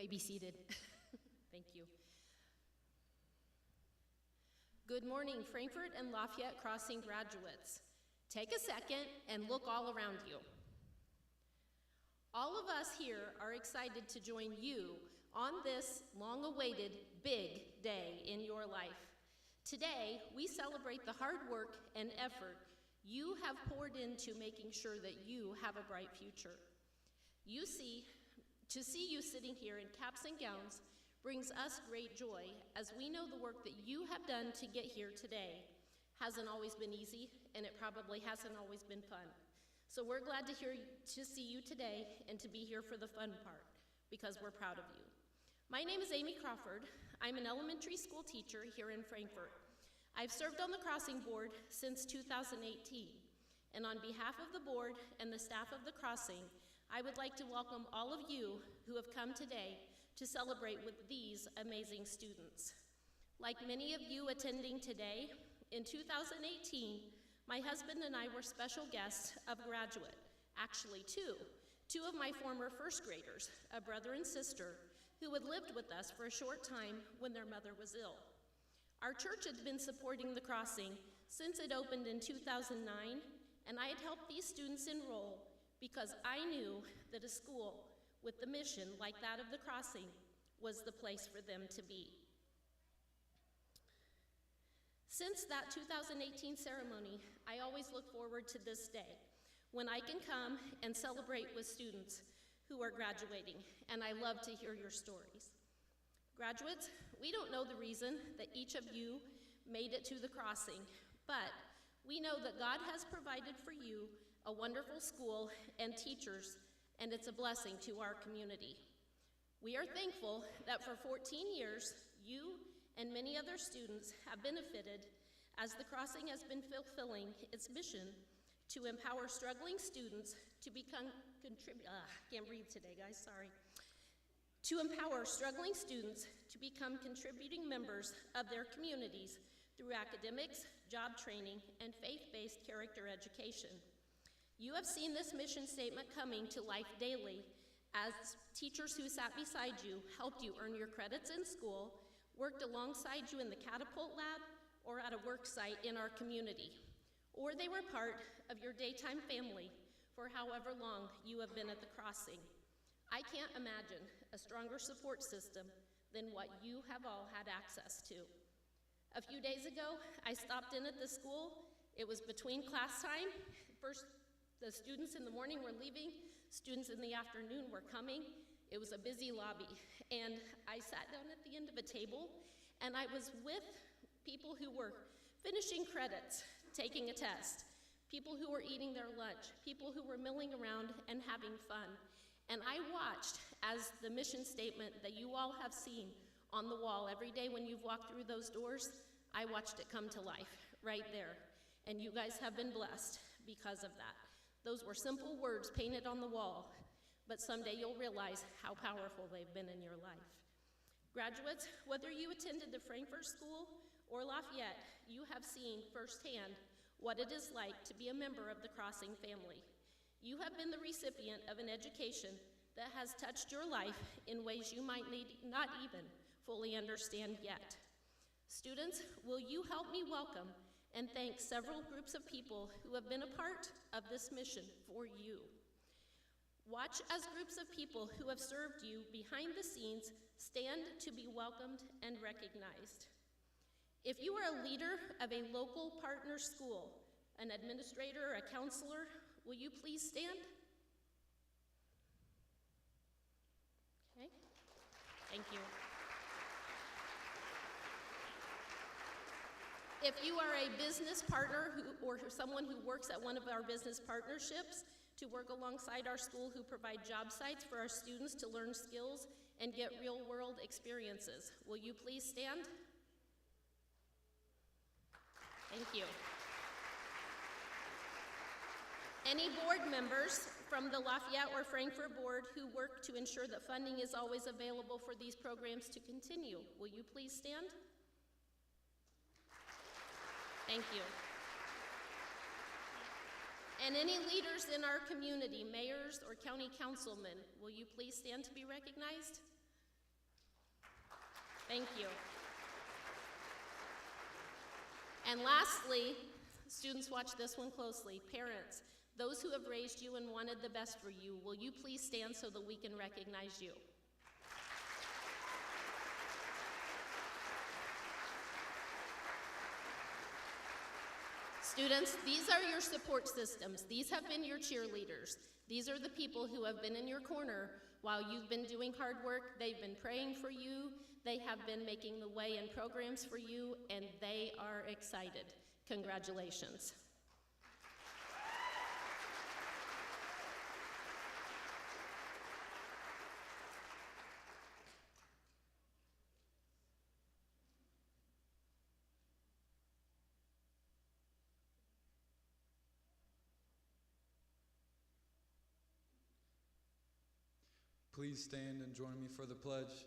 may be seated. Thank you. Good morning, Frankfort and Lafayette Crossing graduates. Take a second and look all around you. All of us here are excited to join you on this long-awaited big day in your life. Today, we celebrate the hard work and effort you have poured into making sure that you have a bright future. To see you sitting here in caps and gowns brings us great joy, as we know the work that you have done to get here today hasn't always been easy, and it probably hasn't always been fun. So we're glad to see you today and to be here for the fun part, because we're proud of you. My name is Amy Crawford. I'm an elementary school teacher here in Frankfort. I've served on the Crossing Board since 2018, and on behalf of the board and the staff of the Crossing, I would like to welcome all of you who have come today to celebrate with these amazing students. Like many of you attending today, in 2018, my husband and I were special guests of graduate, actually two of my former first graders, a brother and sister, who had lived with us for a short time when their mother was ill. Our church had been supporting the Crossing since it opened in 2009, and I had helped these students enroll because I knew that a school with the mission like that of the Crossing was the place for them to be. Since that 2018 ceremony, I always look forward to this day when I can come and celebrate with students who are graduating, and I love to hear your stories. Graduates, we don't know the reason that each of you made it to the Crossing, but we know that God has provided for you a wonderful school and teachers, and it's a blessing to our community. We are thankful that for 14 years, you and many other students have benefited as the Crossing has been fulfilling its mission to empower struggling students to become contributing members of their communities through academics, job training, and faith-based character education. You have seen this mission statement coming to life daily as teachers who sat beside you helped you earn your credits in school, worked alongside you in the Catapult Lab, or at a work site in our community, or they were part of your daytime family for however long you have been at the Crossing. I can't imagine a stronger support system than what you have all had access to. A few days ago, I stopped in at the school. It was between class time. First, the students in the morning were leaving, students in the afternoon were coming. It was a busy lobby, and I sat down at the end of a table, and I was with people who were finishing credits, taking a test, people who were eating their lunch, people who were milling around and having fun. And I watched as the mission statement that you all have seen on the wall every day when you've walked through those doors, I watched it come to life right there. And you guys have been blessed because of that. Those were simple words painted on the wall, but someday you'll realize how powerful they've been in your life. Graduates, whether you attended the Frankfort School or Lafayette, you have seen firsthand what it is like to be a member of the Crossing family. You have been the recipient of an education that has touched your life in ways you might not even fully understand yet. Students, will you help me welcome and thank several groups of people who have been a part of this mission for you. Watch as groups of people who have served you behind the scenes stand to be welcomed and recognized. If you are a leader of a local partner school, an administrator, or a counselor, will you please stand? Okay, thank you. If you are a business partner or someone who works at one of our business partnerships to work alongside our school who provide job sites for our students to learn skills and get real-world experiences, will you please stand? Thank you. Any board members from the Lafayette or Frankfort board who work to ensure that funding is always available for these programs to continue, will you please stand? Thank you. And any leaders in our community, mayors or county councilmen, will you please stand to be recognized? Thank you. And lastly, students, watch this one closely. Parents, those who have raised you and wanted the best for you, will you please stand so that we can recognize you? Students, these are your support systems. These have been your cheerleaders. These are the people who have been in your corner while you've been doing hard work. They've been praying for you. They have been making the way in programs for you, and they are excited. Congratulations. Please stand and join me for the pledge.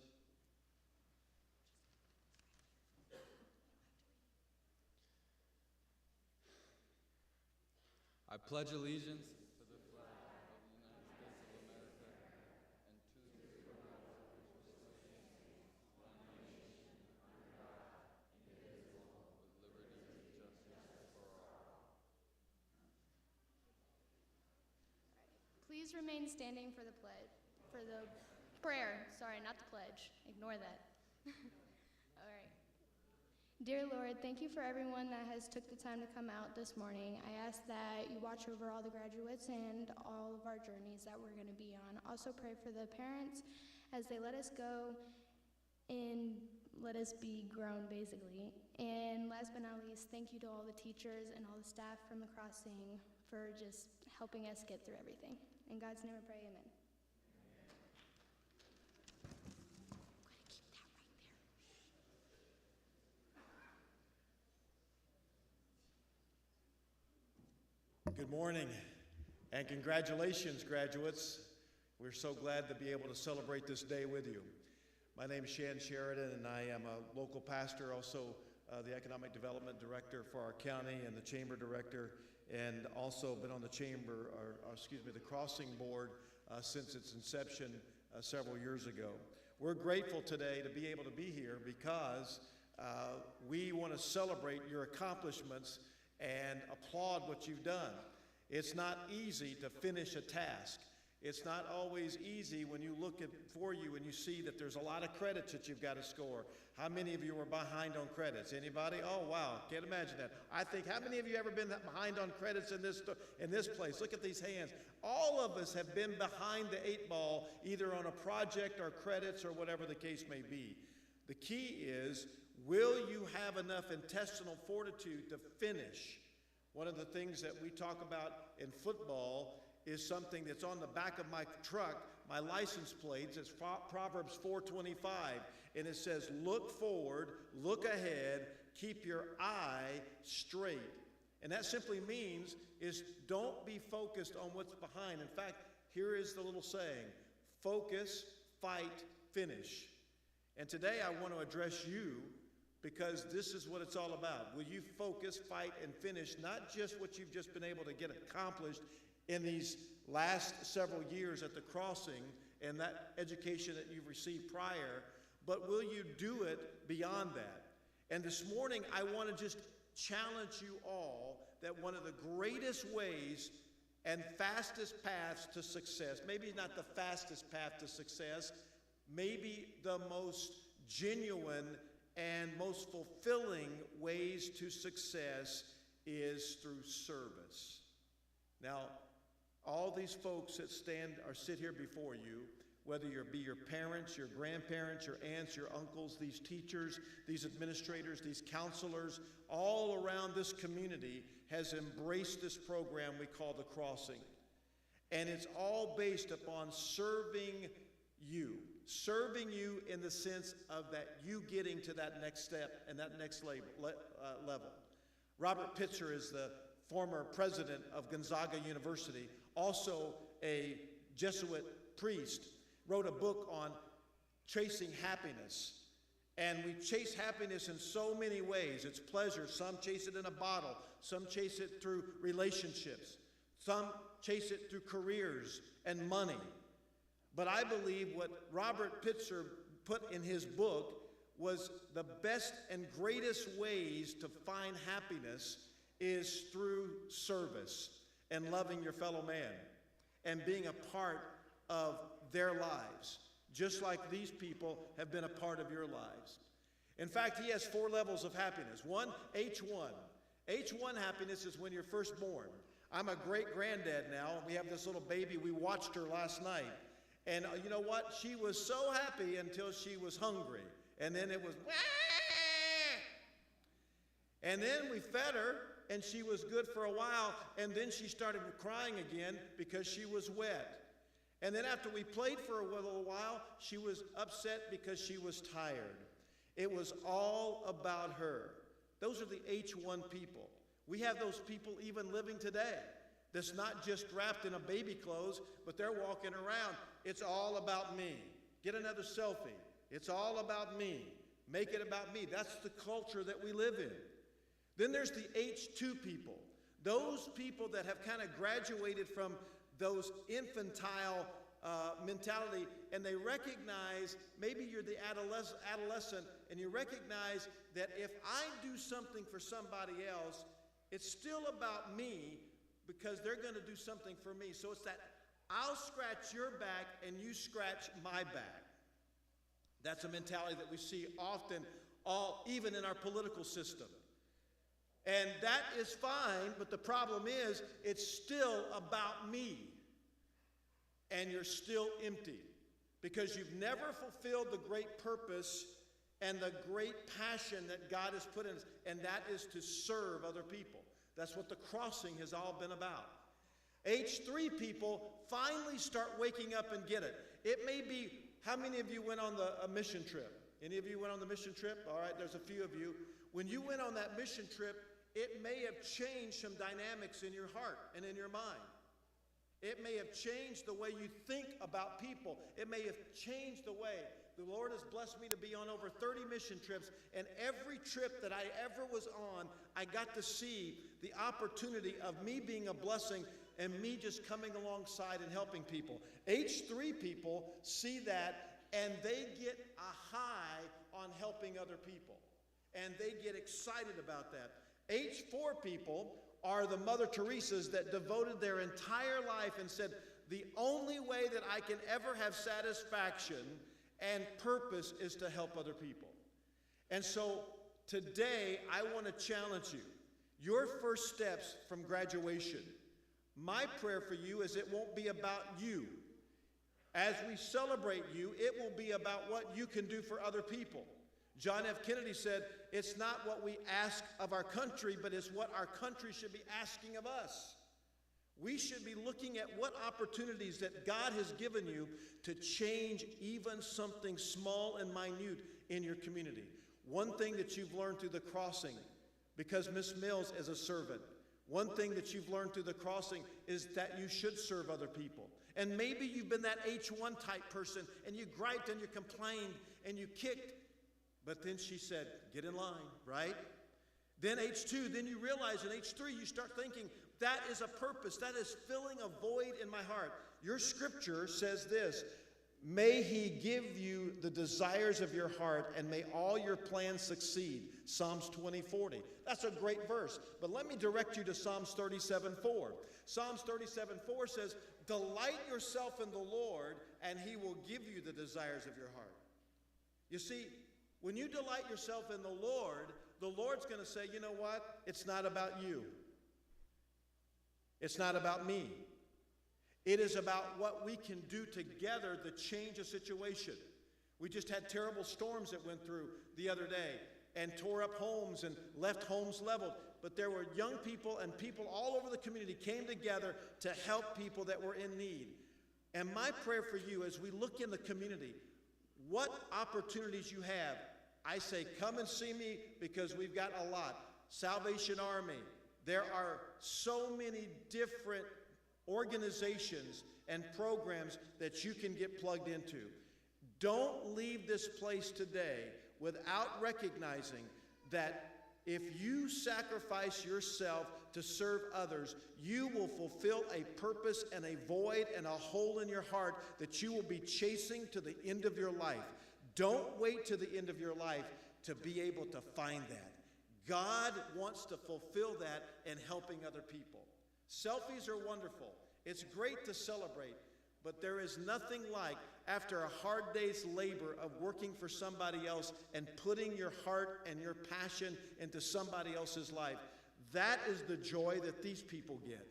I pledge allegiance to the flag of the United States of America and to the republic for which it stands, one nation, under God, indivisible, with liberty and justice for all. Please remain standing for the pledge, for the prayer. Sorry, not the pledge. Ignore that. All right. Dear Lord, thank you for everyone that has took the time to come out this morning. I ask that you watch over all the graduates and all of our journeys that we're going to be on. Also pray for the parents as they let us go and let us be grown, basically. And last but not least, thank you to all the teachers and all the staff from the crossing for just helping us get through everything. In God's name I pray, amen. Good morning, and congratulations, graduates. We're so glad to be able to celebrate this day with you. My name is Shan Sheridan, and I am a local pastor, also the Economic Development Director for our county and the Chamber Director, and also been on the Chamber, the Crossing Board since its inception several years ago. We're grateful today to be able to be here because we want to celebrate your accomplishments and applaud what you've done. It's not easy to finish a task. It's not always easy when you look for you and you see that there's a lot of credits that you've got to score. How many of you were behind on credits? Anybody? Oh, wow, can't imagine that. I think, how many of you ever been behind on credits in this place? Look at these hands. All of us have been behind the 8 ball, either on a project or credits or whatever the case may be. The key is, will you have enough intestinal fortitude to finish? One of the things that we talk about in football is something that's on the back of my truck, my license plates. It's Proverbs 4:25, and it says, look forward, look ahead, keep your eye straight. And that simply means is don't be focused on what's behind. In fact, here is the little saying, focus, fight, finish. And today I want to address you because this is what it's all about. Will you focus, fight, and finish not just what you've just been able to get accomplished in these last several years at the crossing and that education that you've received prior, but will you do it beyond that? And this morning, I want to just challenge you all that one of the greatest ways and fastest paths to success, maybe not the fastest path to success, maybe the most genuine and most fulfilling ways to success is through service. Now, all these folks that sit here before you, whether you be your parents, your grandparents, your aunts, your uncles, these teachers, these administrators, these counselors, all around this community has embraced this program we call The Crossing. And it's all based upon serving you in the sense of that you getting to that next step and that next level. Robert Pitzer is the former president of Gonzaga University, also a Jesuit priest, wrote a book on chasing happiness. And we chase happiness in so many ways. It's pleasure. Some chase it in a bottle. Some chase it through relationships. Some chase it through careers and money. But I believe what Robert Pitzer put in his book was the best and greatest ways to find happiness is through service and loving your fellow man and being a part of their lives, just like these people have been a part of your lives. In fact, he has 4 levels of happiness. One, H1. H1 happiness is when you're first born. I'm a great-granddad now. We have this little baby. We watched her last night. And you know what? She was so happy until she was hungry. And then it was, wah! And then we fed her, and she was good for a while. And then she started crying again because she was wet. And then after we played for a little while, she was upset because she was tired. It was all about her. Those are the H1 people. We have those people even living today. That's not just wrapped in a baby clothes, but they're walking around. It's all about me. Get another selfie. It's all about me. Make it about me. That's the culture that we live in. Then there's the H2 people. Those people that have kind of graduated from those infantile mentality, and they recognize, maybe you're the adolescent, and you recognize that if I do something for somebody else, it's still about me because they're going to do something for me. So it's that I'll scratch your back and you scratch my back. That's a mentality that we see often, even in our political system. And that is fine, but the problem is it's still about me. And you're still empty because you've never fulfilled the great purpose and the great passion that God has put in us, and that is to serve other people. That's what the crossing has all been about. H3 people finally start waking up and get it. It may be, how many of you went on a mission trip? Any of you went on the mission trip? All right, there's a few of you. When you went on that mission trip, it may have changed some dynamics in your heart and in your mind. It may have changed the way you think about people. It may have changed the way. The Lord has blessed me to be on over 30 mission trips, and every trip that I ever was on, I got to see the opportunity of me being a blessing and me just coming alongside and helping people. H3 people see that, and they get a high on helping other people, and they get excited about that. H4 people are the Mother Teresas that devoted their entire life and said, the only way that I can ever have satisfaction and purpose is to help other people. And so today, I want to challenge you. Your first steps from graduation, my prayer for you is it won't be about you. As we celebrate you, it will be about what you can do for other people. John F. Kennedy said, it's not what we ask of our country, but it's what our country should be asking of us. We should be looking at what opportunities that God has given you to change even something small and minute in your community. One thing that you've learned through the crossing, because Miss Mills is a servant, one thing that you've learned through the crossing is that you should serve other people. And maybe you've been that H1 type person, and you griped and you complained and you kicked. But then she said, get in line, right? Then H2, then you realize in H3, you start thinking, that is a purpose. That is filling a void in my heart. Your scripture says this, may he give you the desires of your heart and may all your plans succeed. Psalms 20:40. That's a great verse. But let me direct you to Psalms 37:4. Psalms 37:4 says, delight yourself in the Lord and he will give you the desires of your heart. You see, when you delight yourself in the Lord's going to say, you know what? It's not about you. It's not about me. It is about what we can do together to change a situation. We just had terrible storms that went through the other day and tore up homes and left homes leveled. But there were young people and people all over the community came together to help people that were in need. And my prayer for you as we look in the community, what opportunities you have, I say come and see me because we've got a lot. Salvation Army. There are so many different organizations and programs that you can get plugged into. Don't leave this place today without recognizing that if you sacrifice yourself to serve others, you will fulfill a purpose and a void and a hole in your heart that you will be chasing to the end of your life. Don't wait to the end of your life to be able to find that. God wants to fulfill that in helping other people. Selfies are wonderful. It's great to celebrate, but there is nothing like, after a hard day's labor of working for somebody else and putting your heart and your passion into somebody else's life, that is the joy that these people get.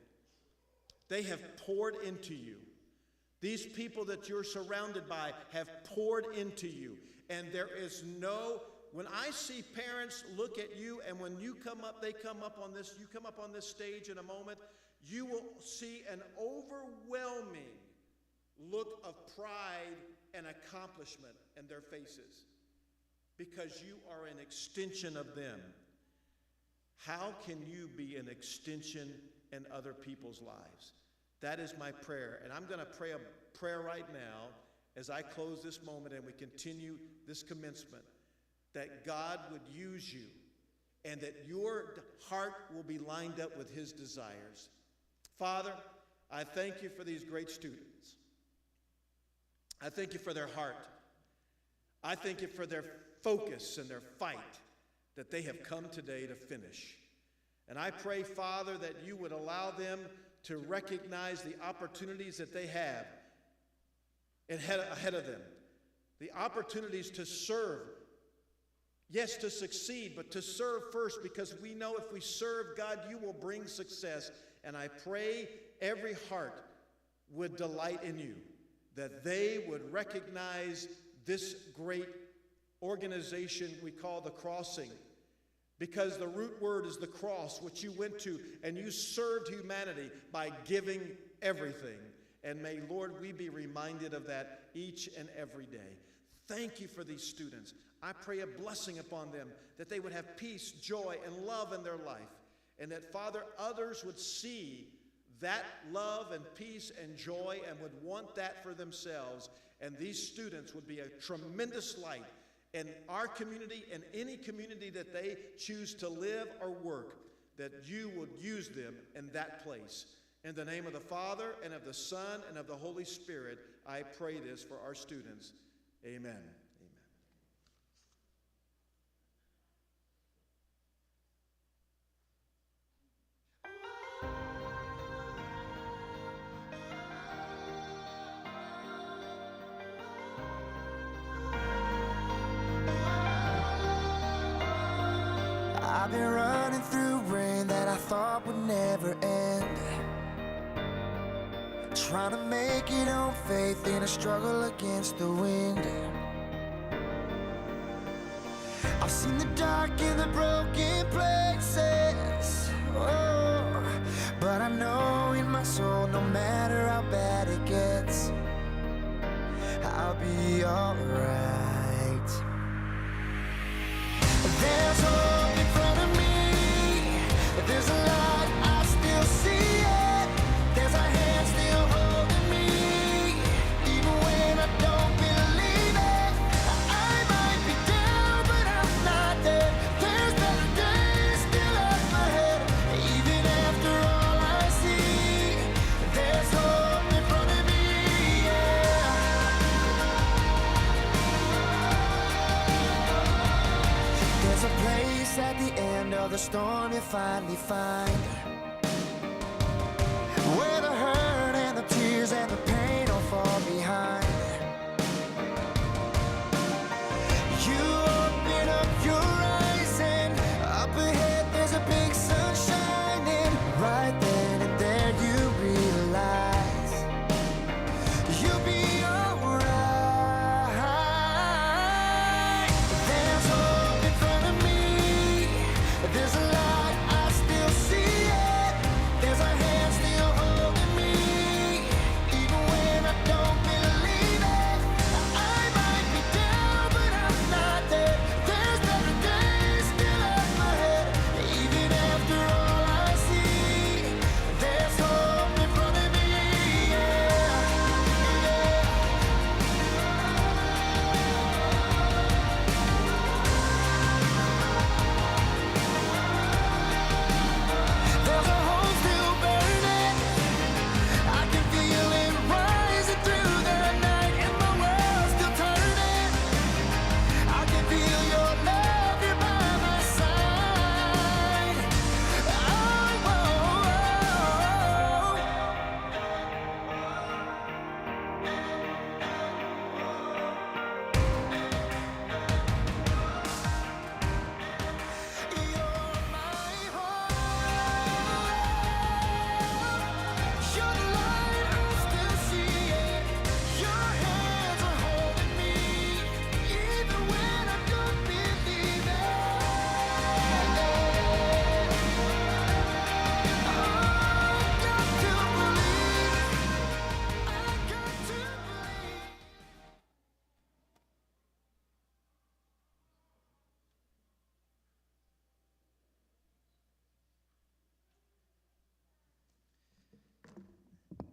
They have poured into you. These people that you're surrounded by have poured into you. And there is no, when I see parents look at you, and when you come up, they come up on this, you come up on this stage in a moment, you will see an overwhelming look of pride and accomplishment in their faces, because you are an extension of them. How can you be an extension in other people's lives? That is my prayer. And I'm going to pray a prayer right now as I close this moment and we continue this commencement, that God would use you and that your heart will be lined up with his desires. Father, I thank you for these great students. I thank you for their heart. I thank you for their focus and their fight that they have come today to finish. And I pray, Father, that you would allow them to recognize the opportunities that they have ahead of them. The opportunities to serve. Yes, to succeed, but to serve first, because we know if we serve God, you will bring success. And I pray every heart would delight in you, that they would recognize this great organization we call the Crossing, because the root word is the cross, which you went to, and you served humanity by giving everything. And may, Lord, we be reminded of that each and every day. Thank you for these students. I pray a blessing upon them, that they would have peace, joy, and love in their life. And that, Father, others would see that love and peace and joy and would want that for themselves. And these students would be a tremendous light in our community and any community that they choose to live or work, that you would use them in that place. In the name of the Father, and of the Son, and of the Holy Spirit, I pray this for our students. Amen. I've been running through rain that I thought would never end, trying to make it on faith in a struggle against the wind. I've seen the dark and the broken places, oh, but I know in my soul, no matter how bad it gets, I'll be alright. There's hope in front of me, there's a light, I still see it. There's a hand still holding me, even when I don't believe it. I might be down, but I'm not dead. There's better days still up ahead. Even after all I see, there's hope in front of me, yeah. There's a place at the end of the storm you finally find, where the hurt and the tears and the pain all fall behind. You open up your eyes and up ahead there's a big sun shining. Right then and there you realize you'll be alright. There's hope in front of me, there's a light, I still see it.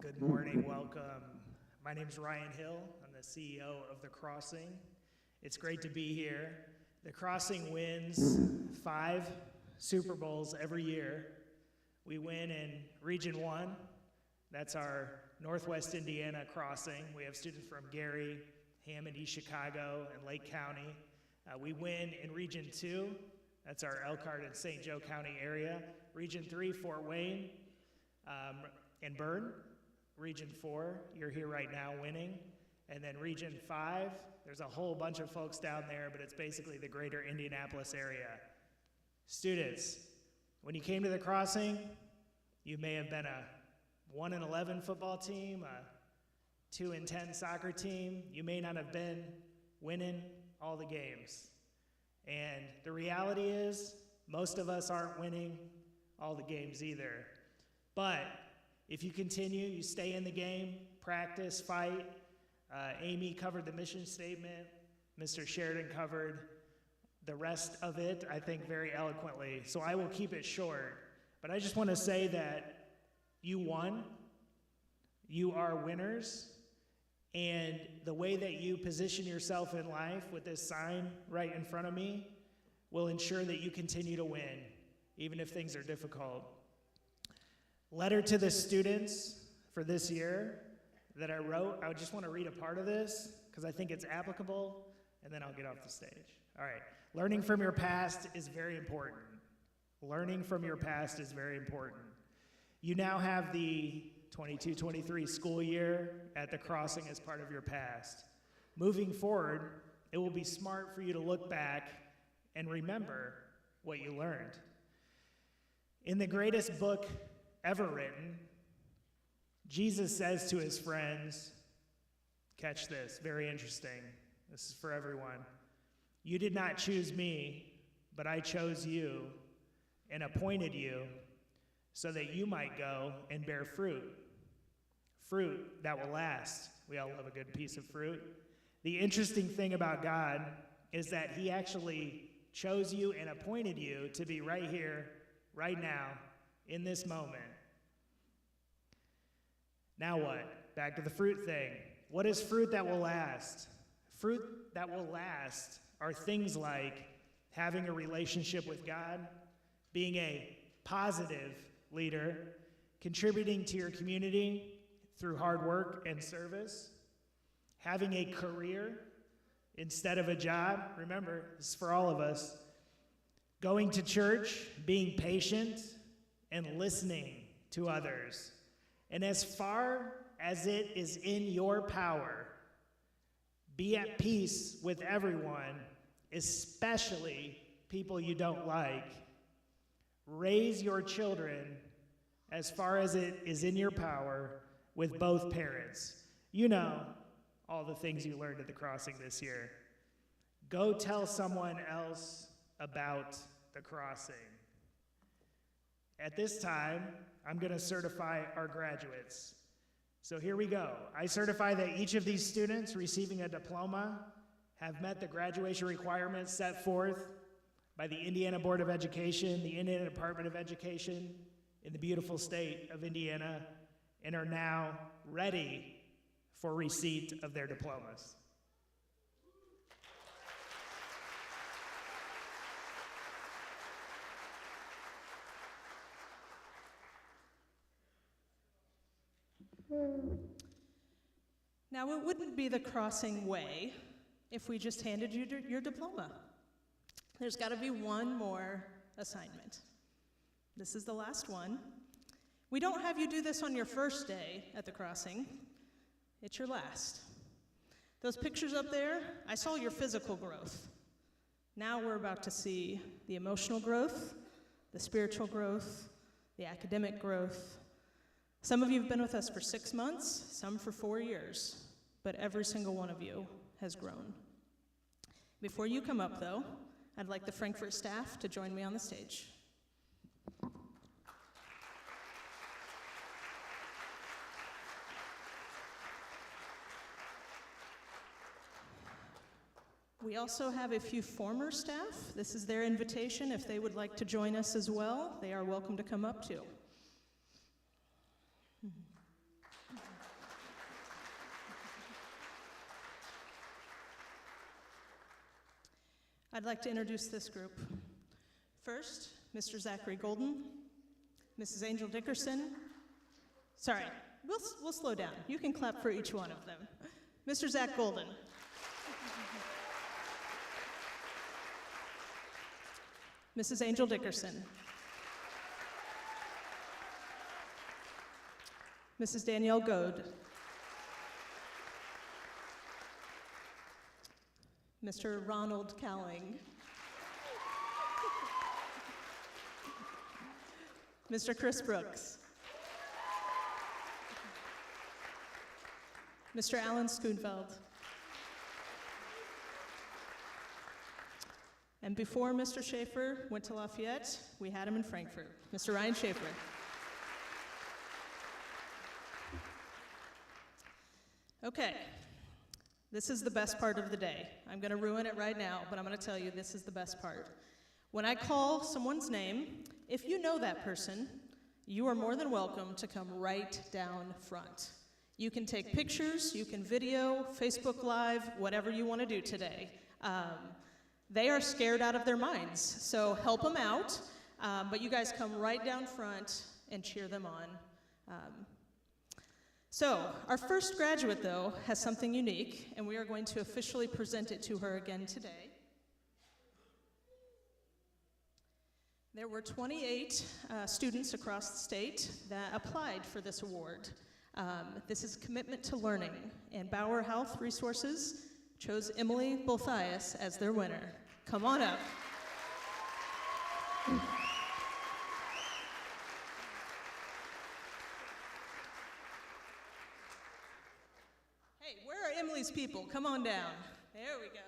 Good morning, welcome. My name's Ryan Hill. I'm the CEO of The Crossing. It's great to be here. The Crossing wins 5 Super Bowls every year. We win in Region 1. That's our Northwest Indiana Crossing. We have students from Gary, Hammond, East Chicago, and Lake County. We win in Region 2. That's our Elkhart and St. Joe County area. Region 3, Fort Wayne and Bern. Region 4, you're here right now winning. And then Region 5, there's a whole bunch of folks down there, but it's basically the greater Indianapolis area. Students, when you came to the Crossing, you may have been a 1-11 football team, a 2-10 soccer team. You may not have been winning all the games. And the reality is, most of us aren't winning all the games either. But if you continue, you stay in the game, practice, fight. Amy covered the mission statement. Mr. Sheridan covered the rest of it, I think, very eloquently. So I will keep it short. But I just want to say that you won. You are winners. And the way that you position yourself in life with this sign right in front of me will ensure that you continue to win, even if things are difficult. Letter to the students for this year that I wrote. I just want to read a part of this because I think it's applicable, and then I'll get off the stage. All right. Learning from your past is very important. Learning from your past is very important. You now have the 22-23 school year at the Crossing as part of your past. Moving forward, it will be smart for you to look back and remember what you learned. In the greatest book ever written, Jesus says to his friends, catch this, very interesting. This is for everyone. You did not choose me, but I chose you and appointed you so that you might go and bear fruit. Fruit that will last. We all love a good piece of fruit. The interesting thing about God is that he actually chose you and appointed you to be right here, right now, in this moment. Now what? Back to the fruit thing. What is fruit that will last? Fruit that will last are things like having a relationship with God, being a positive leader, contributing to your community through hard work and service, having a career instead of a job. Remember, this is for all of us. Going to church, being patient, and listening to others. And as far as it is in your power, be at peace with everyone, especially people you don't like. Raise your children as far as it is in your power with both parents. You know all the things you learned at the Crossing this year. Go tell someone else about the Crossing. At this time, I'm going to certify our graduates. So here we go. I certify that each of these students receiving a diploma have met the graduation requirements set forth by the Indiana Board of Education, the Indiana Department of Education, in the beautiful state of Indiana, and are now ready for receipt of their diplomas. Now, it wouldn't be the Crossing way if we just handed you your diploma. There's got to be one more assignment. This is the last one. We don't have you do this on your first day at the Crossing. It's your last. Those pictures up there, I saw your physical growth. Now we're about to see the emotional growth, the spiritual growth, the academic growth. Some of you have been with us for 6 months, some for 4 years, but every single one of you has grown. Before you come up, though, I'd like the Frankfort staff to join me on the stage. We also have a few former staff. This is their invitation. If they would like to join us as well, they are welcome to come up too. I'd like to introduce this group. First, Mr. Zachary Golden, Mrs. Angel Dickerson. Sorry, we'll slow down. You can clap for each one of them. Mr. Zach Golden. Mrs. Angel Dickerson. Mrs. Danielle Goad. Mr. Ronald Cowling. Mr. Chris Brooks. Mr. Alan Schoonfeld. And before Mr. Schaefer went to Lafayette, we had him in Frankfort. Mr. Ryan Schaefer. Okay, this is the best part of the day. I'm going to ruin it right now, but I'm going to tell you this is the best part. When I call someone's name, if you know that person, you are more than welcome to come right down front. You can take pictures, you can video, Facebook Live, whatever you want to do today. They are scared out of their minds, so help them out, but you guys come right down front and cheer them on. So, our first graduate, though, has something unique, and we are going to officially present it to her again today. There were 28 students across the state that applied for this award. This is Commitment to Learning, and Bauer Health Resources chose Emily Bolthias as their winner. Come on up. Hey, where are Emily's people? Come on down. There we go.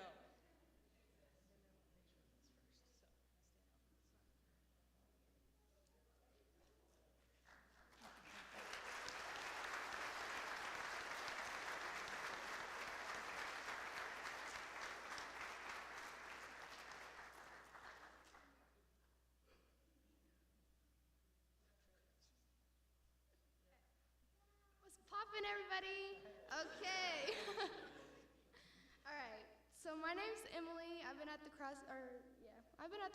What's poppin', everybody? Okay. All right. So my name's Emily. I've been at the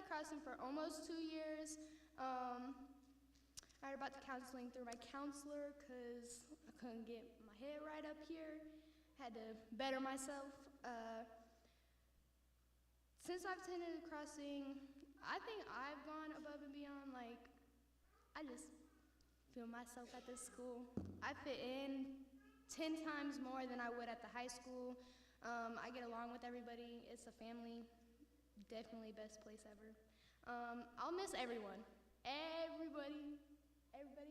Crossing for almost 2 years. I heard about the counseling through my counselor because I couldn't get my head right up here. Had to better myself. Since I've attended the Crossing, I think I've gone above and beyond. Like, I just feel myself at this school. I fit in 10 times more than I would at the high school. I get along with everybody. It's a family. Definitely best place ever. I'll miss everyone. Everybody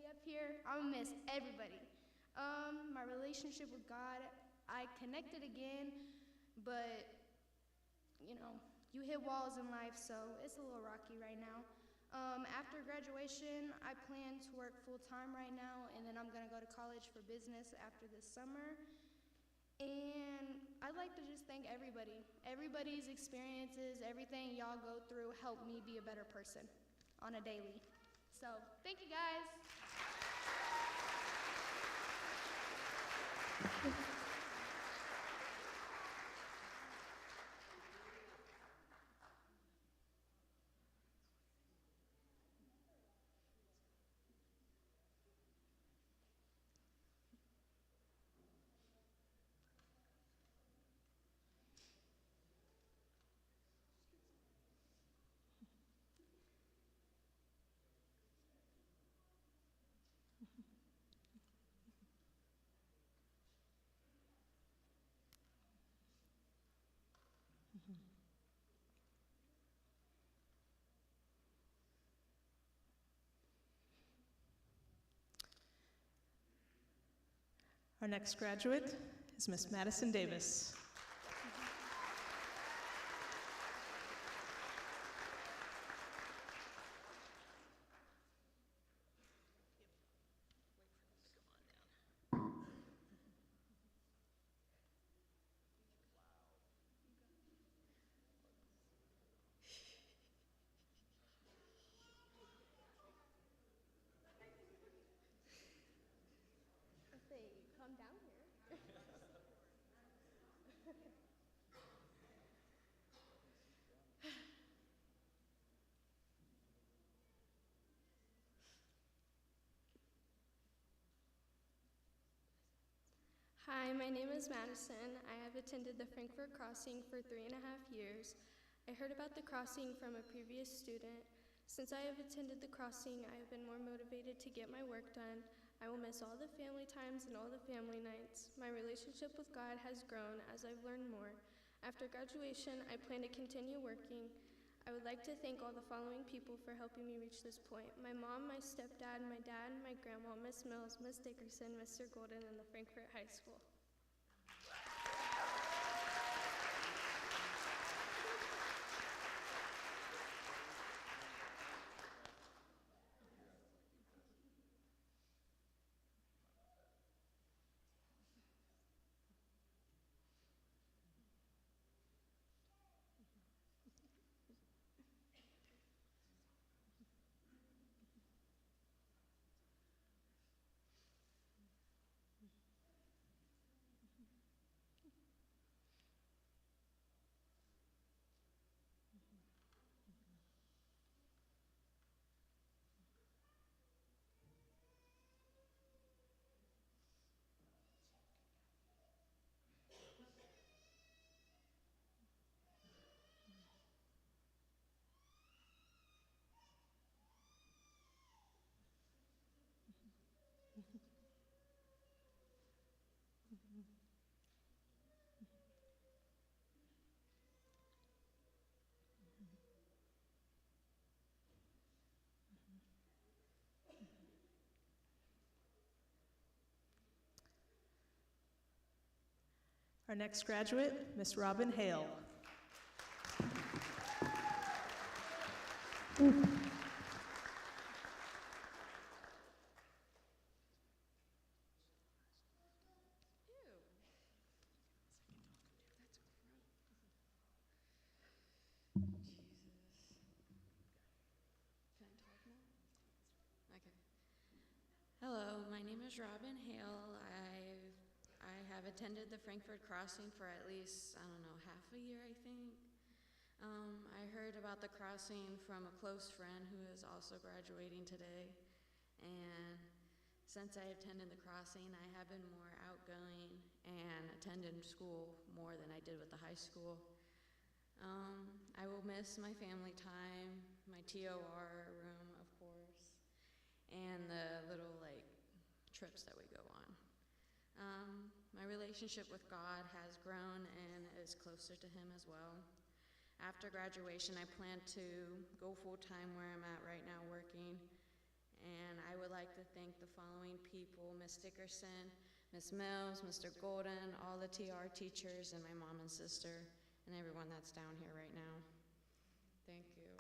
up here, I'll miss everybody. My relationship with God, I connected again, but you know, you hit walls in life, so it's a little rocky right now. After graduation, I plan to work full-time right now, and then I'm gonna go to college for business after this summer. And I'd like to just thank everybody. Everybody's experiences, everything y'all go through helped me be a better person on a daily. So, thank you guys. Our next graduate is Miss Madison Davis. Come down here. Hi, my name is Madison. I have attended the Frankfort Crossing for 3.5 years. I heard about the crossing from a previous student. Since I have attended the crossing, I have been more motivated to get my work done. I will miss all the family times and all the family nights. My relationship with God has grown as I've learned more. After graduation, I plan to continue working. I would like to thank all the following people for helping me reach this point: my mom, my stepdad, my dad, my grandma, Miss Mills, Miss Dickerson, Mr. Golden, and the Frankfort High School. Our next graduate, Miss Robin Hale. Hello, my name is Robin Hale. I have attended the Frankfort Crossing for at least, half a year, I think. I heard about the crossing from a close friend who is also graduating today. And since I attended the crossing, I have been more outgoing and attended school more than I did with the high school. I will miss my family time, my TOR room, of course, and the little trips that we go on. My relationship with God has grown and is closer to Him as well. After graduation, I plan to go full-time where I'm at right now working, and I would like to thank the following people: Miss Dickerson, Miss Mills, Mr. Golden, all the TR teachers, and my mom and sister, and everyone that's down here right now. Thank you.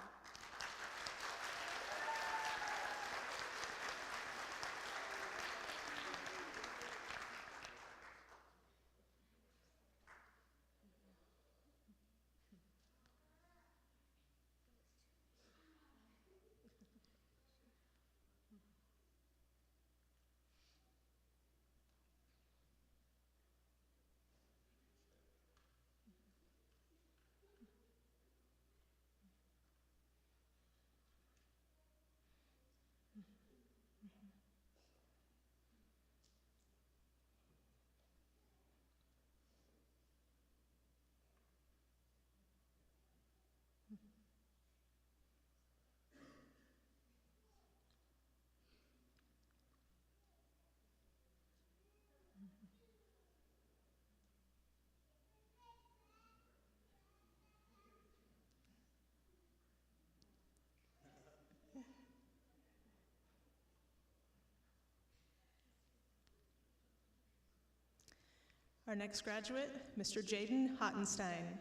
Our next graduate, Mr. Jaden Hottenstein.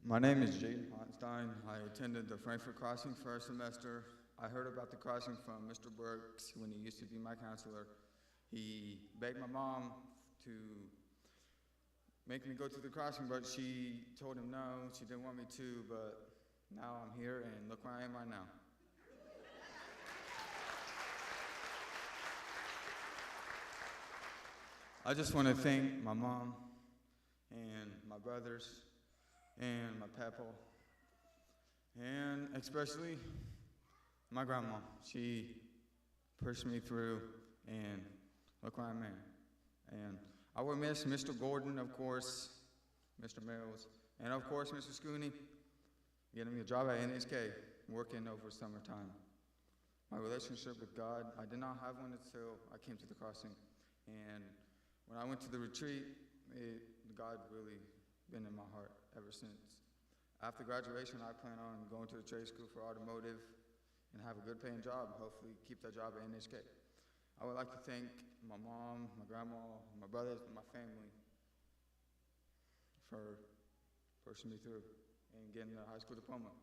My name is Jaden Hottenstein. I attended the Frankfort Crossing first semester. I heard about the crossing from Mr. Burks when he used to be my counselor. He begged my mom to make me go to the crossing, but she told him no, she didn't want me to, but now I'm here and look where I am right now. I just want to thank my mom and my brothers and my papa, and especially my grandma. She pushed me through, and look where I'm at. And I will miss Mr. Gordon, of course, Mr. Mills, and of course Mr. Scooney, getting me a job at NHK, working over summertime. My relationship with God, I did not have one until I came to the crossing. And when I went to the retreat, God really been in my heart ever since. After graduation, I plan on going to the trade school for automotive and have a good paying job, hopefully keep that job at NHK. I would like to thank my mom, my grandma, my brothers, and my family for pushing me through and getting a high school diploma.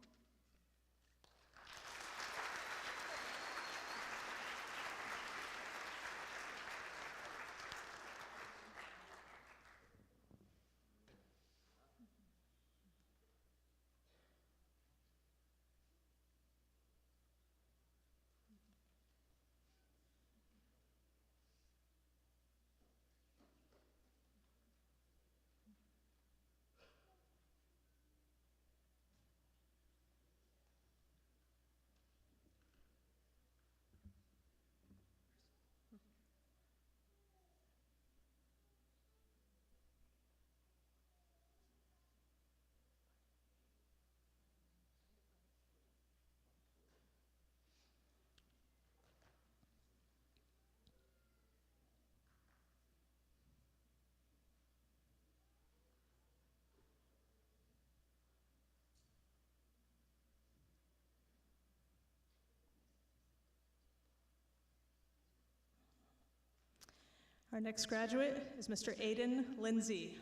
Our next graduate is Mr. Aiden Lindsay.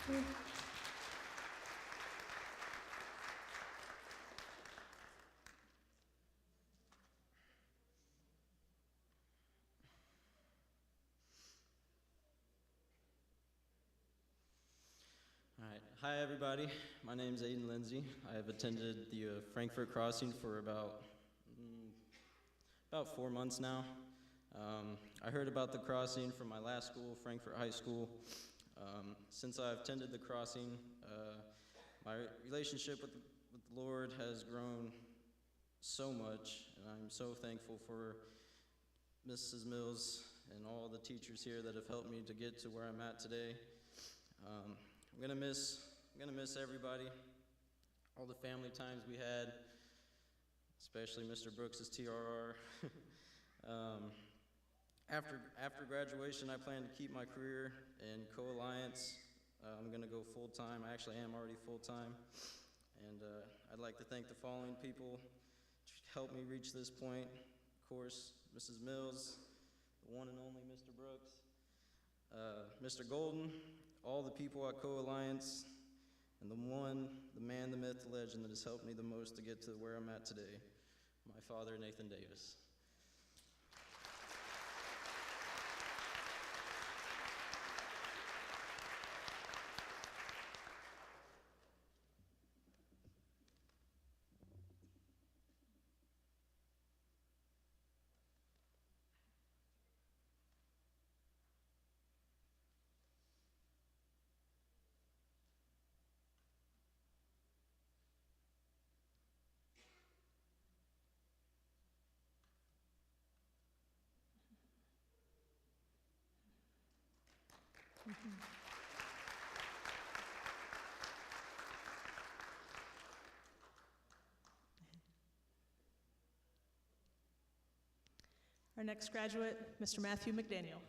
All right. Hi, everybody. My name is Aiden Lindsay. I have attended the Frankfort Crossing for about 4 months now. I heard about the crossing from my last school, Frankfort High School. Since I've attended the crossing, my relationship with the Lord has grown so much, and I'm so thankful for Mrs. Mills and all the teachers here that have helped me to get to where I'm at today. I'm gonna miss everybody, all the family times we had, especially Mr. Brooks's TRR. After graduation, I plan to keep my career in Co-Alliance. I'm gonna go full-time. I actually am already full-time. And I'd like to thank the following people to help me reach this point. Of course, Mrs. Mills, the one and only Mr. Brooks, Mr. Golden, all the people at Co-Alliance, and the man, the myth, the legend that has helped me the most to get to where I'm at today, my father, Nathan Davis. Our next graduate, Mr. Matthew McDaniel.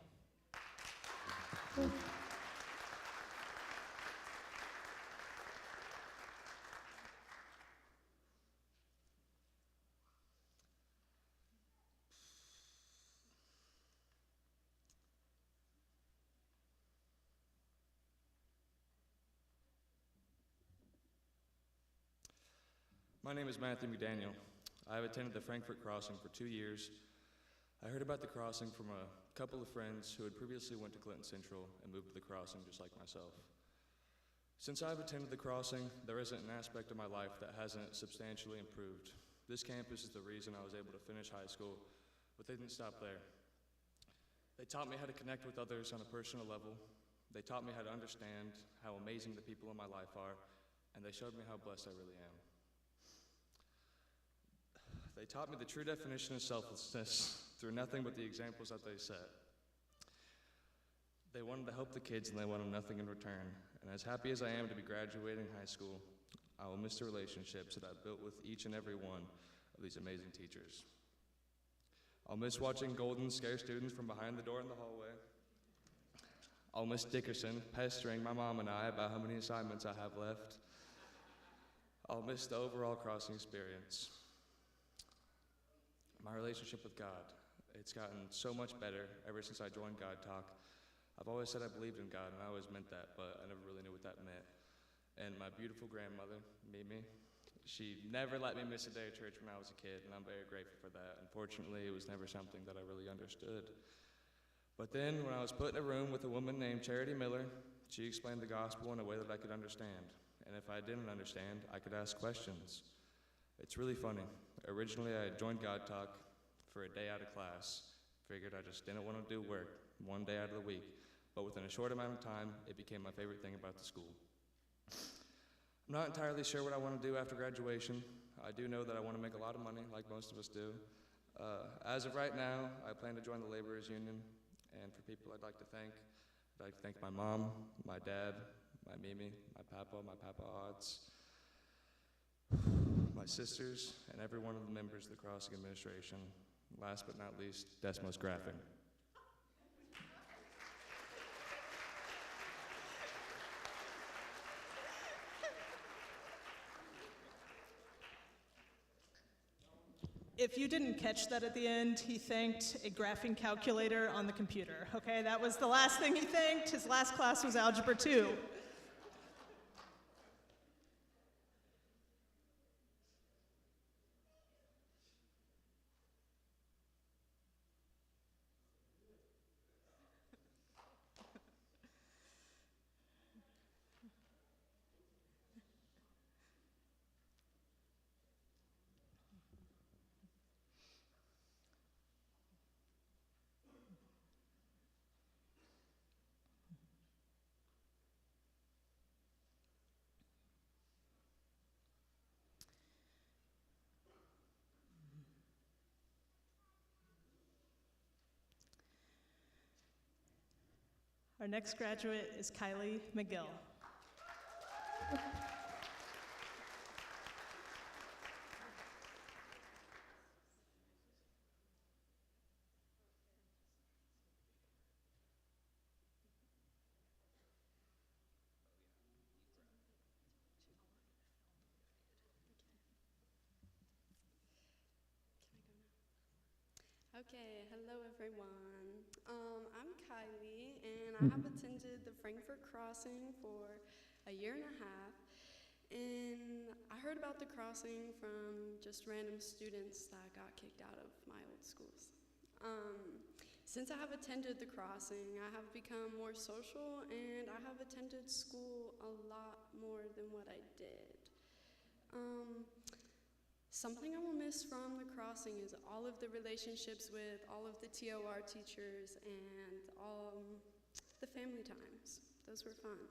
My name is Matthew McDaniel. I have attended the Frankfort Crossing for 2 years. I heard about the crossing from a couple of friends who had previously went to Clinton Central and moved to the crossing just like myself. Since I've attended the crossing, there isn't an aspect of my life that hasn't substantially improved. This campus is the reason I was able to finish high school, but they didn't stop there. They taught me how to connect with others on a personal level. They taught me how to understand how amazing the people in my life are, and they showed me how blessed I really am. They taught me the true definition of selflessness through nothing but the examples that they set. They wanted to help the kids, and they wanted nothing in return. And as happy as I am to be graduating high school, I will miss the relationships that I've built with each and every one of these amazing teachers. I'll miss watching Golden scare students from behind the door in the hallway. I'll miss Dickerson pestering my mom and I about how many assignments I have left. I'll miss the overall crossing experience. My relationship with God, it's gotten so much better ever since I joined God Talk. I've always said I believed in God, and I always meant that, but I never really knew what that meant. And my beautiful grandmother, Mimi, she never let me miss a day of church when I was a kid, and I'm very grateful for that. Unfortunately, it was never something that I really understood. But then, when I was put in a room with a woman named Charity Miller, she explained the gospel in a way that I could understand. And if I didn't understand, I could ask questions. It's really funny. Originally, I joined God Talk for a day out of class. Figured I just didn't want to do work one day out of the week. But within a short amount of time, it became my favorite thing about the school. I'm not entirely sure what I want to do after graduation. I do know that I want to make a lot of money, like most of us do. As of right now, I plan to join the Laborers Union. And for people I'd like to thank my mom, my dad, my Mimi, my papa Odds, my sisters, and every one of the members of the Crossing Administration. Last but not least, Desmos Graffing. If you didn't catch that at the end, he thanked a graphing calculator on the computer, okay? That was the last thing he thanked. His last class was Algebra 2. Our next graduate is Kylie McGill. Okay, hello everyone. I'm Kylie, and I have attended the Frankfort Crossing for a year and a half. And I heard about the crossing from just random students that got kicked out of my old schools. Since I have attended the crossing, I have become more social, and I have attended school a lot more than what I did. Something I will miss from the crossing is all of the relationships with all of the TOR teachers and all the family times. Those were fun.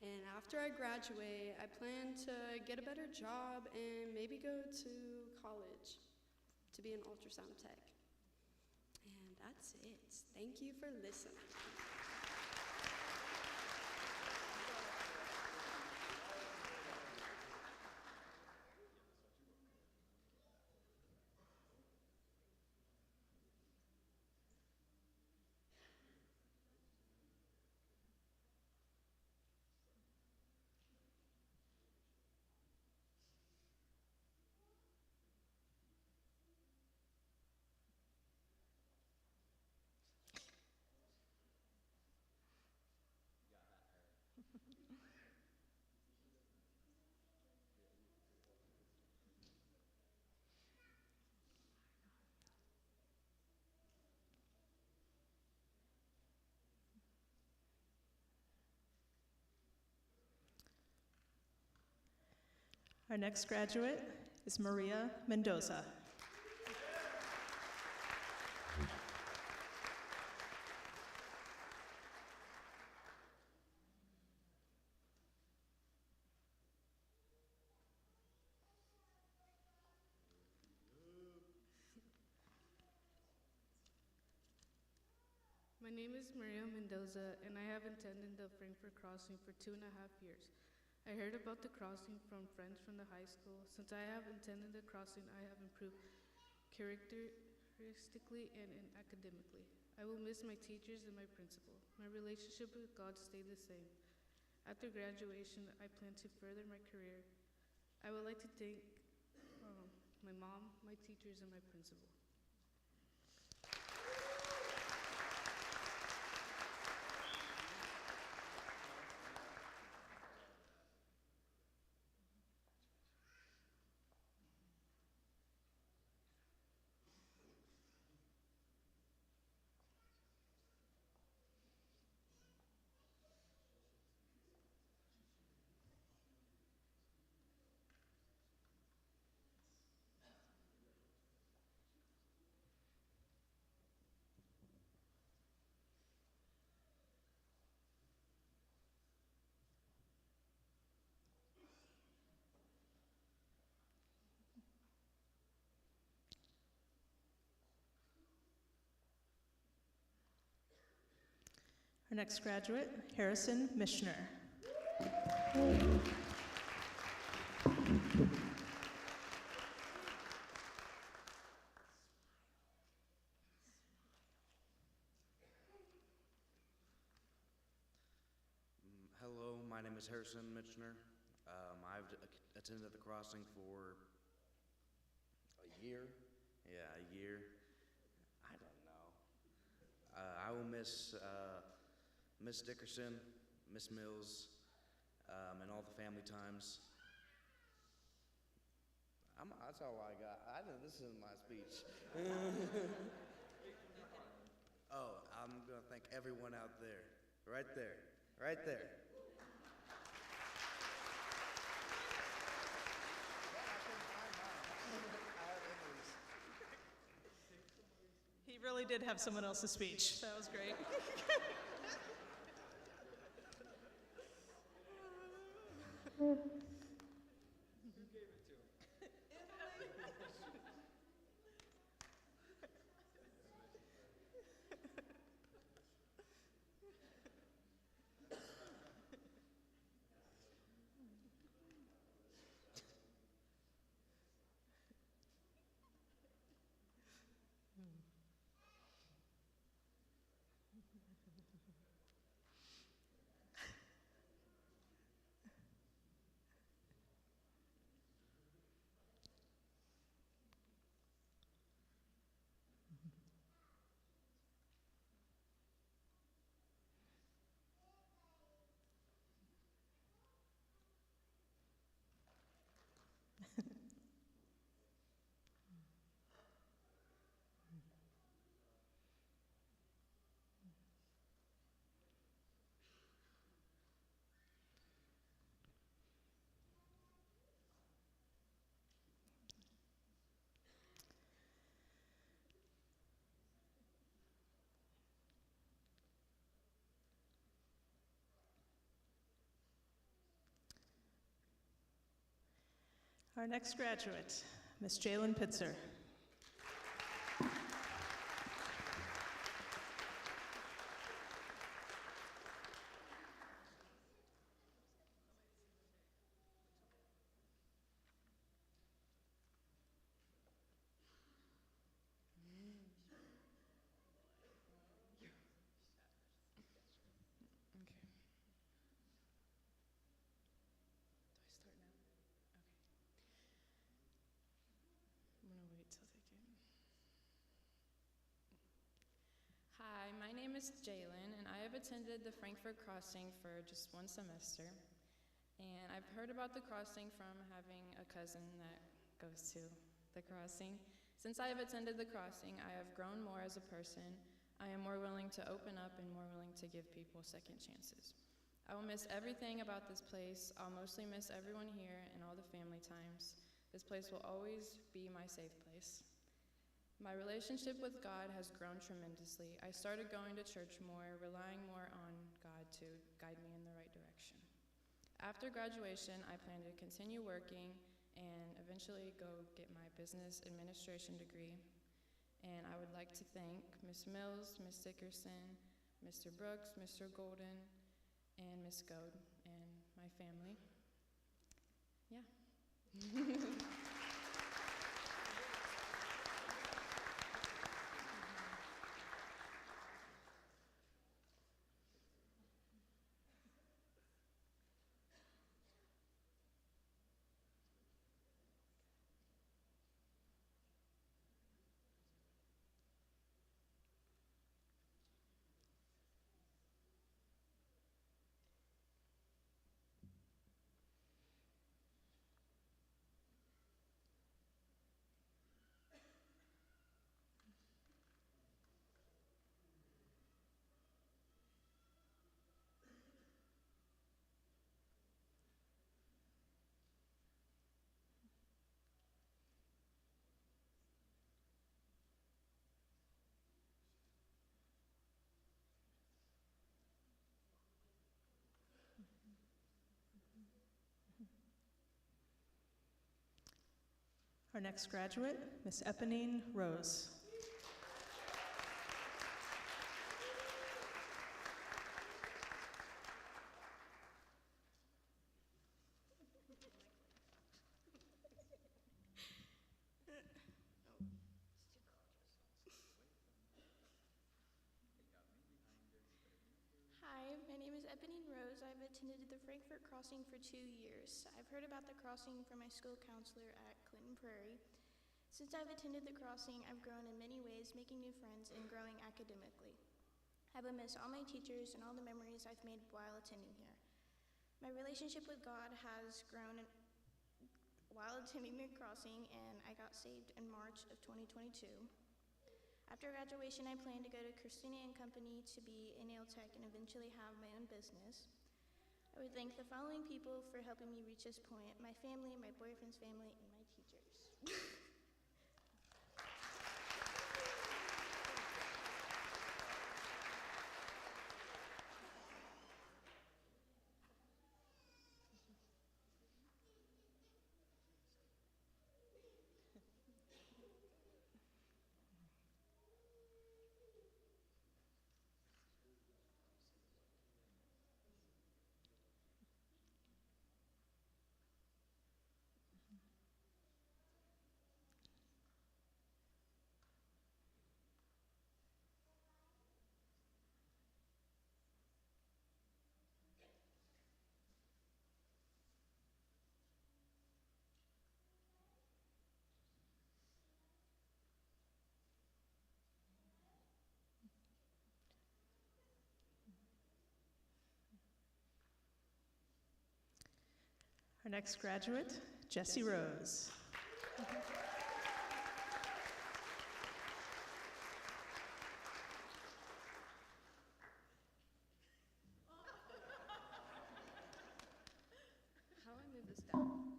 And after I graduate, I plan to get a better job and maybe go to college to be an ultrasound tech. And that's it. Thank you for listening. Our next graduate is Maria Mendoza. My name is Maria Mendoza, and I have attended the Frankfort Crossing for 2.5 years. I heard about the crossing from friends from the high school. Since I have attended the crossing, I have improved characteristically and academically. I will miss my teachers and my principal. My relationship with God stayed the same. After graduation, I plan to further my career. I would like to thank my mom, my teachers, and my principal. Our next graduate, Harrison Mishner. Hello, my name is Harrison Mitchner. I've attended the crossing for a year. Yeah, a year. I don't know. I will miss Miss Dickerson, Miss Mills, and all the family times. That's all I got. This isn't my speech. Oh, I'm going to thank everyone out there. Right there. Right there. He really did have someone else's speech. That was great. Our next graduate, Miss Jalen Pitzer. Hi, my name is Jalen, and I have attended the Frankfort Crossing for just one semester. And I've heard about the crossing from having a cousin that goes to the crossing. Since I have attended the crossing, I have grown more as a person. I am more willing to open up and more willing to give people second chances. I will miss everything about this place. I'll mostly miss everyone here and all the family times. This place will always be my safe place. My relationship with God has grown tremendously. I started going to church more, relying more on God to guide me in the right direction. After graduation, I plan to continue working and eventually go get my business administration degree. And I would like to thank Ms. Mills, Ms. Dickerson, Mr. Brooks, Mr. Golden, and Miss Goad, and my family. Yeah. Our next graduate, Miss Eponine Rose. Hi, my name is Eponine Rose. I've attended the Frankfort Crossing for 2 years. I've heard about the crossing from my school counselor at Clinton Prairie. Since I've attended the crossing, I've grown in many ways, making new friends and growing academically. I will miss all my teachers and all the memories I've made while attending here. My relationship with God has grown while attending the crossing, and I got saved in March of 2022. After graduation, I plan to go to Christina and Company to be a nail tech and eventually have my own business. I would thank the following people for helping me reach this point: my family, my boyfriend's family, and my teachers. Our next graduate, Jessie Rose. How do I move this down?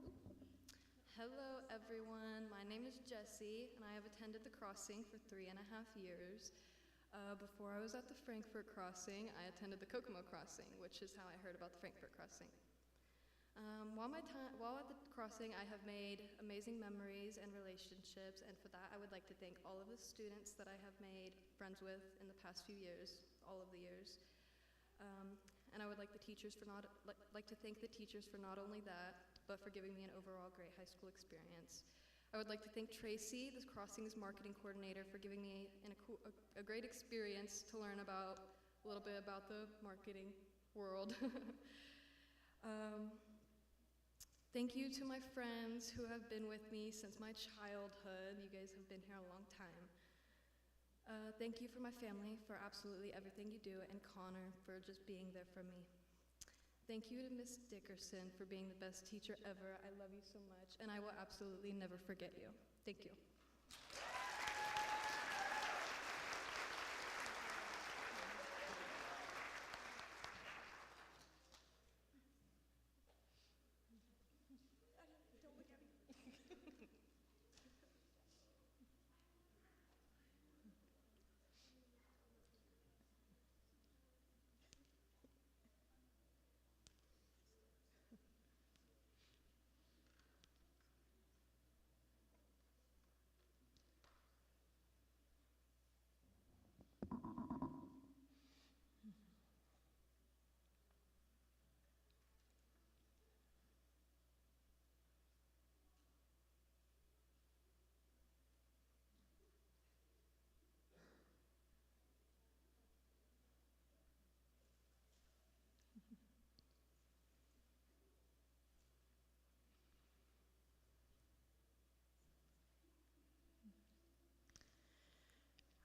Hello, everyone. My name is Jessie, and I have attended the crossing for 3.5 years. Before I was at the Frankfort crossing, I attended the Kokomo crossing, which is how I heard about the Frankfort crossing. While at the crossing, I have made amazing memories and relationships, and for that, I would like to thank all of the students that I have made friends with in the past few years, all of the years. And I would like to thank the teachers for not only that, but for giving me an overall great high school experience. I would like to thank Tracy, the crossing's marketing coordinator, for giving me a great experience to learn a little bit about the marketing world. Thank you to my friends who have been with me since my childhood. You guys have been here a long time. Thank you for my family for absolutely everything you do, and Connor for just being there for me. Thank you to Miss Dickerson for being the best teacher ever. I love you so much, and I will absolutely never forget you. Thank you.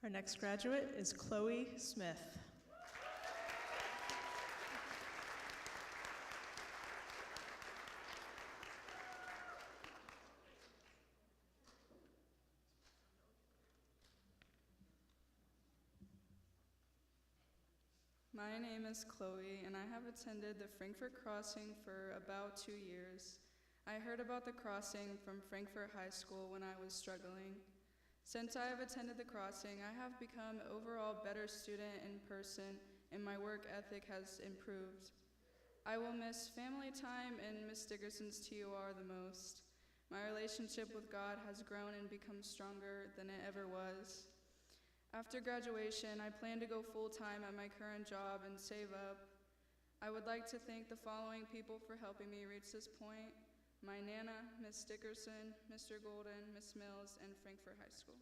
Our next graduate is Chloe Smith. My name is Chloe, and I have attended the Frankfort Crossing for about 2 years. I heard about the crossing from Frankfort High School when I was struggling. Since I have attended the crossing, I have become an overall better student in person, and my work ethic has improved. I will miss family time and Miss Dickerson's TOR the most. My relationship with God has grown and become stronger than it ever was. After graduation, I plan to go full-time at my current job and save up. I would like to thank the following people for helping me reach this point: my Nana, Miss Dickerson, Mr. Golden, Miss Mills, and Frankfort High School.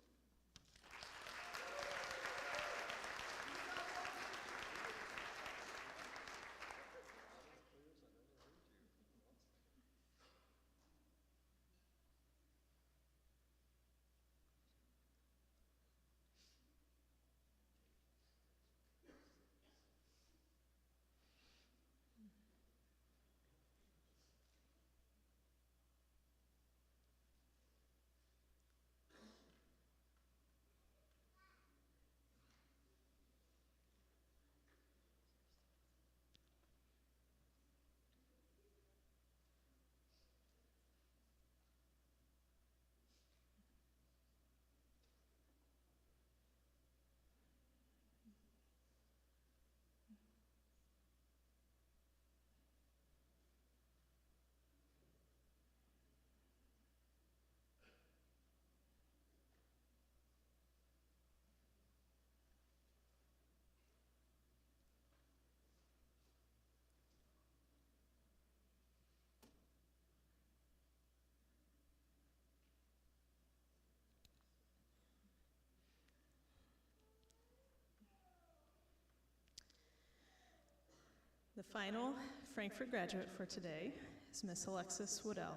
The final Frankfort graduate for today is Miss Alexis Woodell.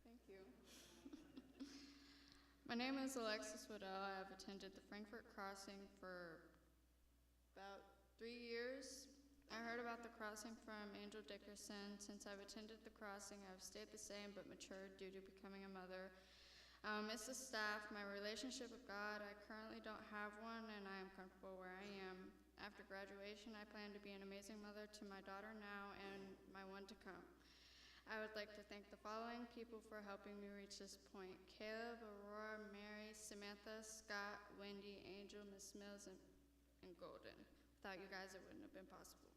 Thank you. My name is Alexis Waddell. I have attended the Frankfort Crossing for about 3 years. I heard about the crossing from Angel Dickerson. Since I've attended the crossing, I've stayed the same but matured due to becoming a mother. Miss the staff, my relationship with God, I currently don't have one, and I am comfortable where I am. After graduation, I plan to be an amazing mother to my daughter now and my one to come. I would like to thank the following people for helping me reach this point: Caleb, Aurora, Mary, Samantha, Scott, Wendy, Angel, Miss Mills, and Golden. Without you guys, it wouldn't have been possible.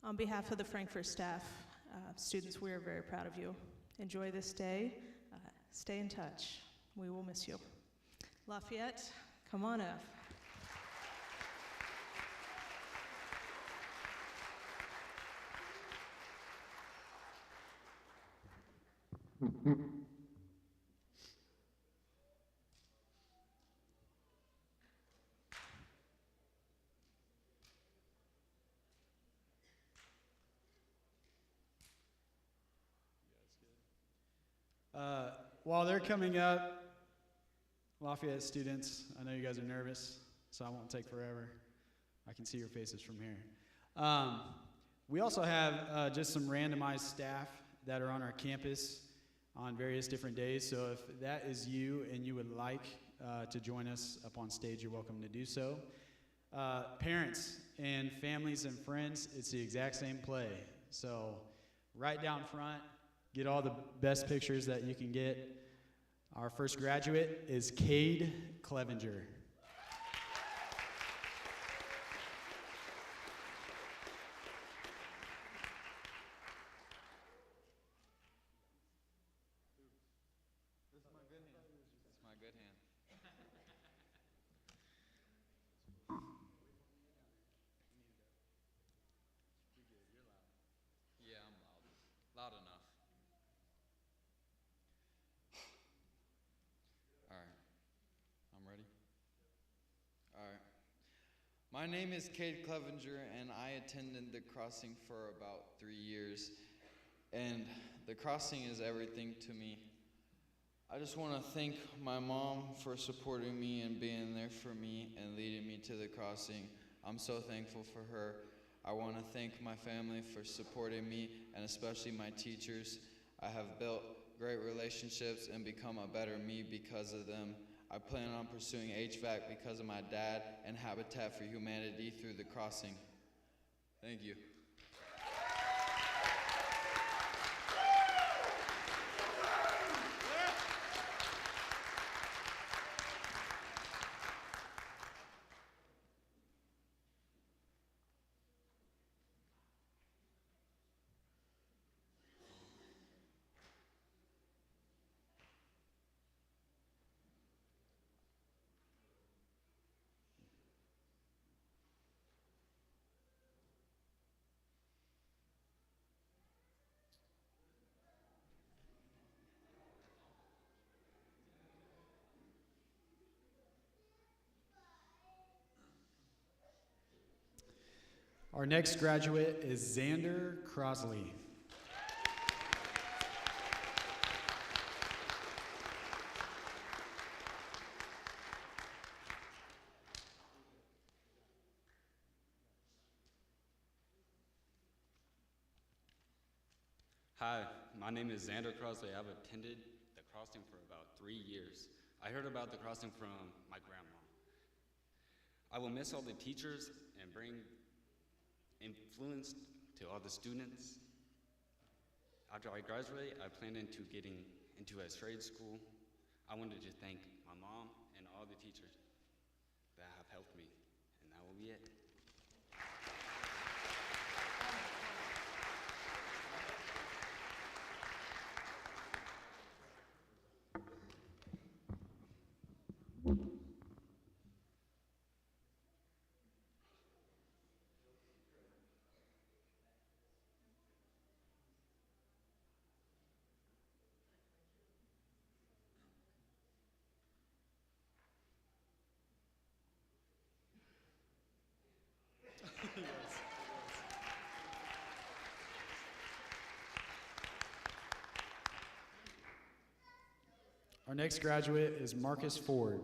On behalf of the Frankfort staff, students, we are very proud of you. Enjoy this day. Stay in touch. We will miss you. Lafayette, come on up. While they're coming up, Lafayette students, I know you guys are nervous, so I won't take forever. I can see your faces from here. We also have just some randomized staff that are on our campus on various different days, so if that is you and you would like to join us up on stage, you're welcome to do so. Parents and families and friends, it's the exact same play. So right down front, get all the best pictures that you can get. Our first graduate is Cade Clevenger. This is my good hand. This is my good hand. Yeah, I'm loud. Loud enough. All right. I'm ready. All right. My name is Cade Clevenger, and I attended the Crossing for about 3 years. And the Crossing is everything to me. I just want to thank my mom for supporting me and being there for me and leading me to the Crossing. I'm so thankful for her. I want to thank my family for supporting me, and especially my teachers. I have built great relationships and become a better me because of them. I plan on pursuing HVAC because of my dad and Habitat for Humanity through the Crossing. Thank you. Our next graduate is Xander Crosley. Hi, my name is Xander Crosley. I've attended the Crossing for about 3 years. I heard about the Crossing from my grandma. I will miss all the teachers and bring influence to all the students. After I graduate, I plan into getting into a trade school. I wanted to thank my mom and all the teachers that have helped me, and that will be it. Our next graduate is Marcus Ford.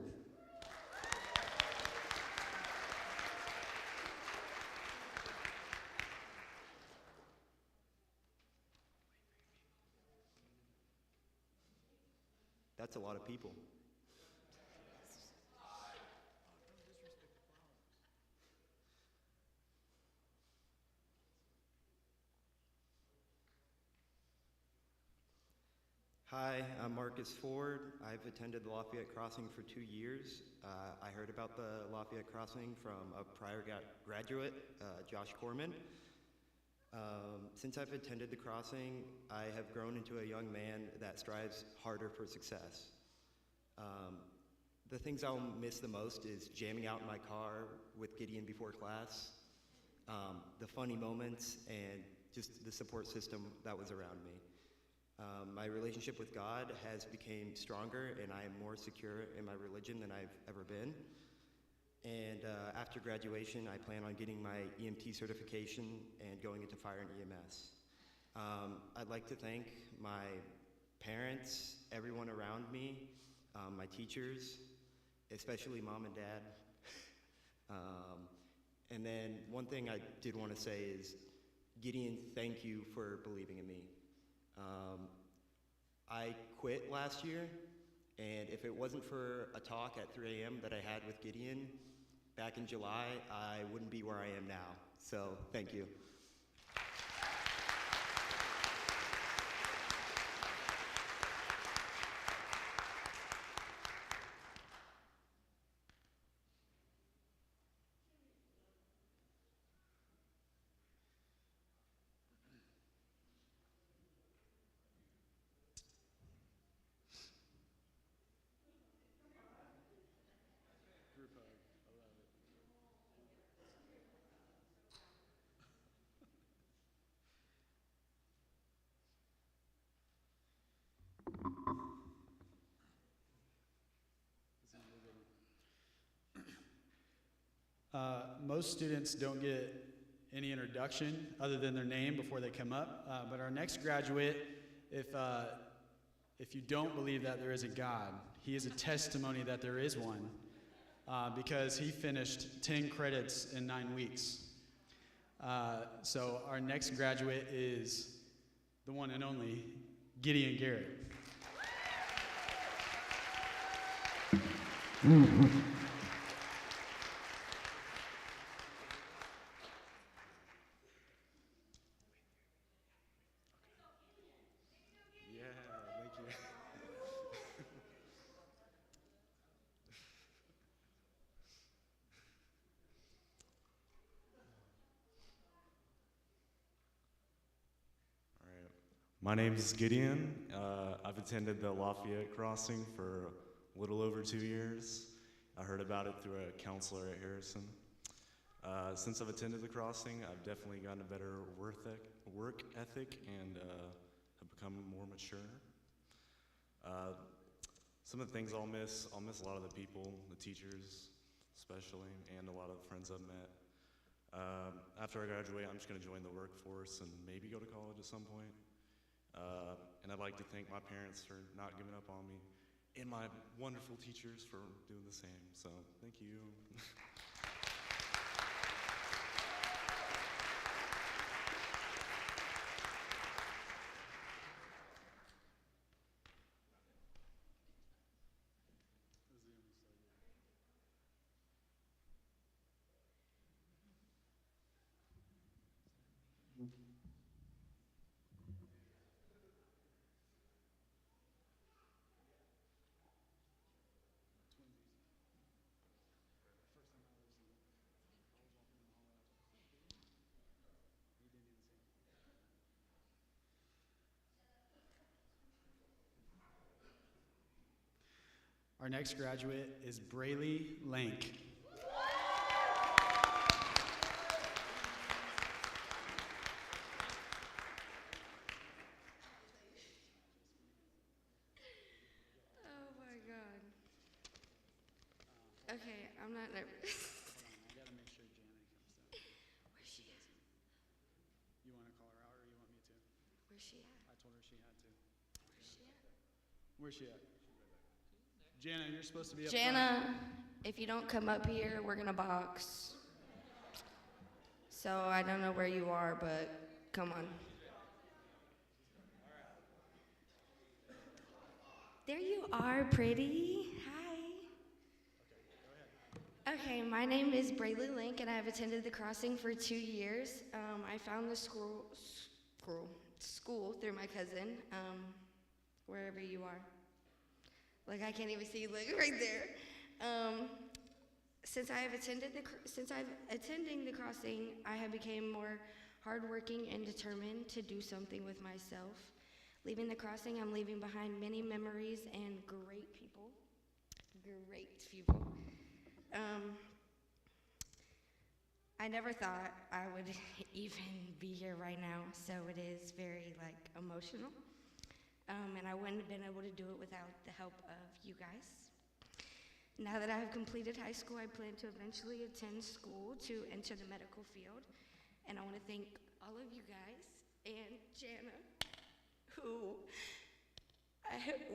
That's a lot of people. Hi, I'm Marcus Ford. I've attended the Lafayette Crossing for 2 years. I heard about the Lafayette Crossing from a prior graduate, Josh Corman. Since I've attended the crossing, I have grown into a young man that strives harder for success. The things I'll miss the most is jamming out in my car with Gideon before class, the funny moments, and just the support system that was around me. My relationship with God has become stronger, and I am more secure in my religion than I've ever been. And after graduation, I plan on getting my EMT certification and going into fire and EMS. I'd like to thank my parents, everyone around me, my teachers, especially mom and dad. And then one thing I did want to say is, Gideon, thank you for believing in me. I quit last year, and if it wasn't for a talk at 3 a.m. that I had with Gideon back in July, I wouldn't be where I am now. So thank you. Most students don't get any introduction other than their name before they come up. But our next graduate, if you don't believe that there is a God, he is a testimony that there is one, because he finished 10 credits in 9 weeks. So our next graduate is the one and only Gideon Garrett. My name is Gideon. I've attended the Lafayette Crossing for a little over 2 years. I heard about it through a counselor at Harrison. Since I've attended the crossing, I've definitely gotten a better work ethic and have become more mature. Some of the things I'll miss a lot of the people, the teachers especially, and a lot of the friends I've met. After I graduate, I'm just going to join the workforce and maybe go to college at some point. And I'd like to thank my parents for not giving up on me, and my wonderful teachers for doing the same. So, thank you. Our next graduate is Braylee Lank. Oh my God. Okay, I'm not nervous. I gotta make sure Jana comes down. Where's she at? You want to call her out, or you want me to? Where's she at? I told her she had to. Where's she at? Where's she at? Jana, you're supposed to be up Jana, front. if you don't come up here, we're gonna box. So I don't know where you are, but come on. There you are, pretty. Hi. Okay, my name is Braylee Link, and I have attended the crossing for 2 years. I found the school through my cousin, wherever you are. Like, I can't even see you, like, right there. Since I've attending the crossing, I have become more hardworking and determined to do something with myself. Leaving the crossing, I'm leaving behind many memories and great people. Great people. I never thought I would even be here right now, so it is very emotional. And I wouldn't have been able to do it without the help of you guys. Now that I have completed high school, I plan to eventually attend school to enter the medical field. And I want to thank all of you guys and Jana, who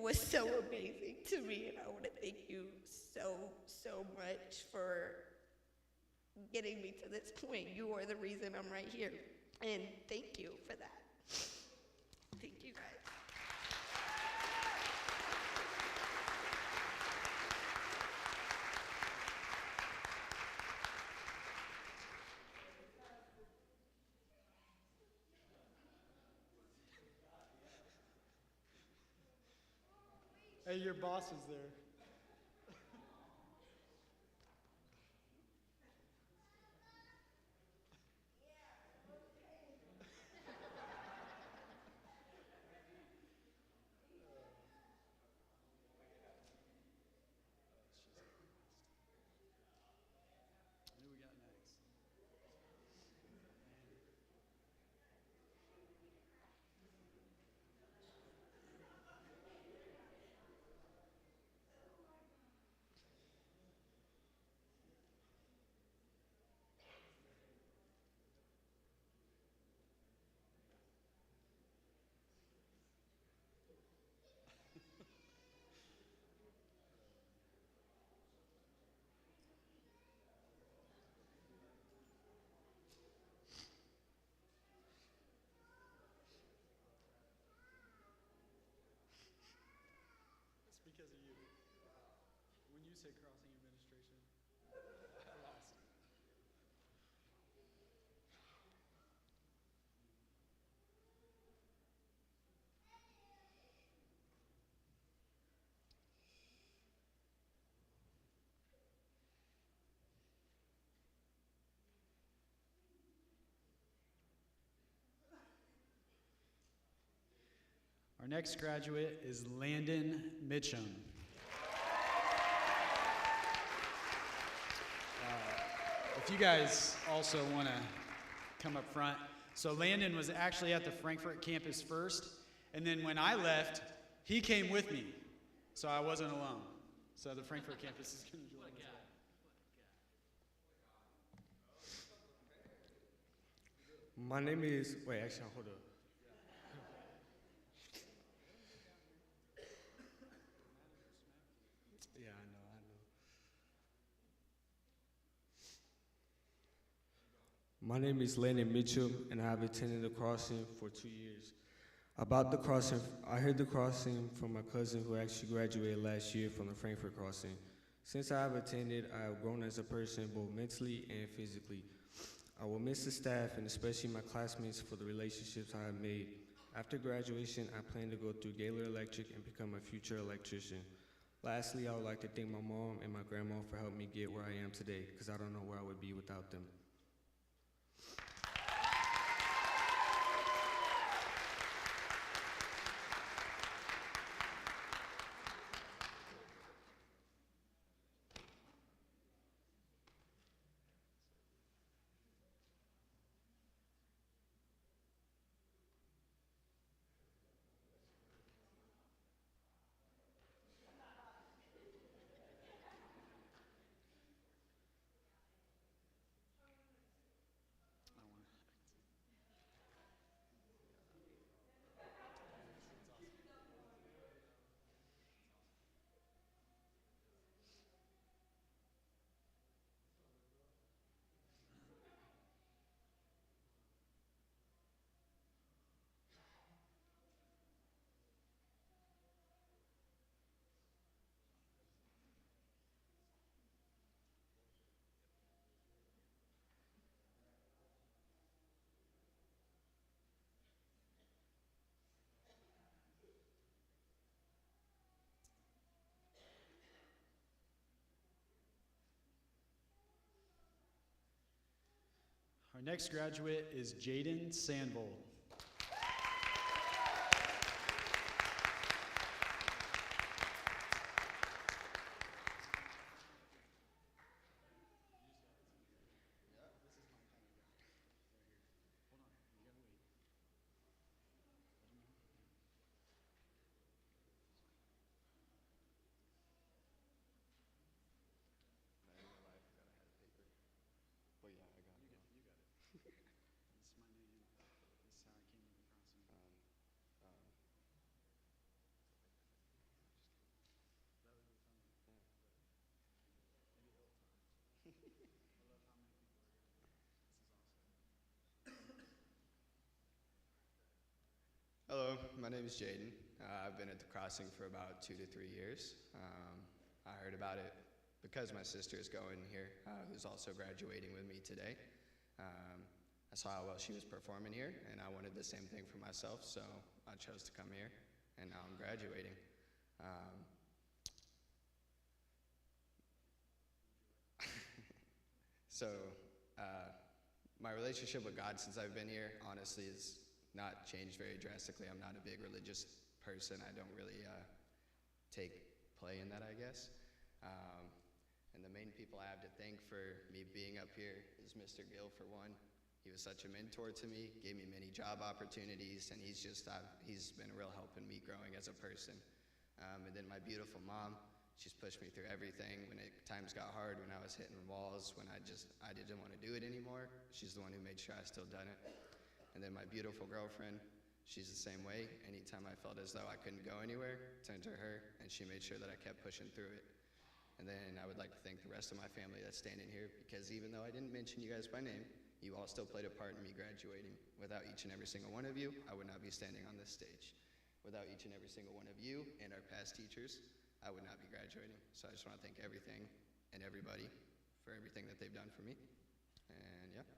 was so amazing to me. And I want to thank you so much for getting me to this point. You are the reason I'm right here. And thank you for that. Thank you guys. Hey, your boss is there. Who we got next? It's because of you. When you say crossing administration, I lost. Our next graduate is Landon Mitchum. If you guys also want to come up front. So Landon was actually at the Frankfort campus first, and then when I left, he came with me, so I wasn't alone. So the Frankfort campus is going to join us. My name is, wait, actually, hold up. Yeah, I know. My name is Landon Mitchell, and I have attended the crossing for 2 years. About the crossing, I heard the crossing from my cousin who actually graduated last year from the Frankfort crossing. Since I have attended, I have grown as a person both mentally and physically. I will miss the staff and especially my classmates for the relationships I have made. After graduation, I plan to go through Gaylor Electric and become a future electrician. Lastly, I would like to thank my mom and my grandma for helping me get where I am today, because I don't know where I would be without them. next graduate is Jaden Sandvold. Hello, my name is Jaden. I've been at the crossing for about 2 to 3 years. I heard about it because my sister is going here, who's also graduating with me today. I saw how well she was performing here, and I wanted the same thing for myself, so I chose to come here, and now I'm graduating. So, my relationship with God since I've been here, honestly, is not changed very drastically. I'm not a big religious person. I don't really take play in that, I guess. And the main people I have to thank for me being up here is Mr. Gill, for one. He was such a mentor to me, gave me many job opportunities, and he's been a real help in me growing as a person. And then my beautiful mom, she's pushed me through everything. When times got hard, when I was hitting walls, when I didn't want to do it anymore, she's the one who made sure I still done it. And then my beautiful girlfriend, she's the same way. Anytime I felt as though I couldn't go anywhere, turned to her, and she made sure that I kept pushing through it. And then I would like to thank the rest of my family that's standing here, because even though I didn't mention you guys by name, you all still played a part in me graduating. Without each and every single one of you, I would not be standing on this stage. Without each and every single one of you and our past teachers, I would not be graduating. So I just want to thank everything and everybody for everything that they've done for me. And yeah.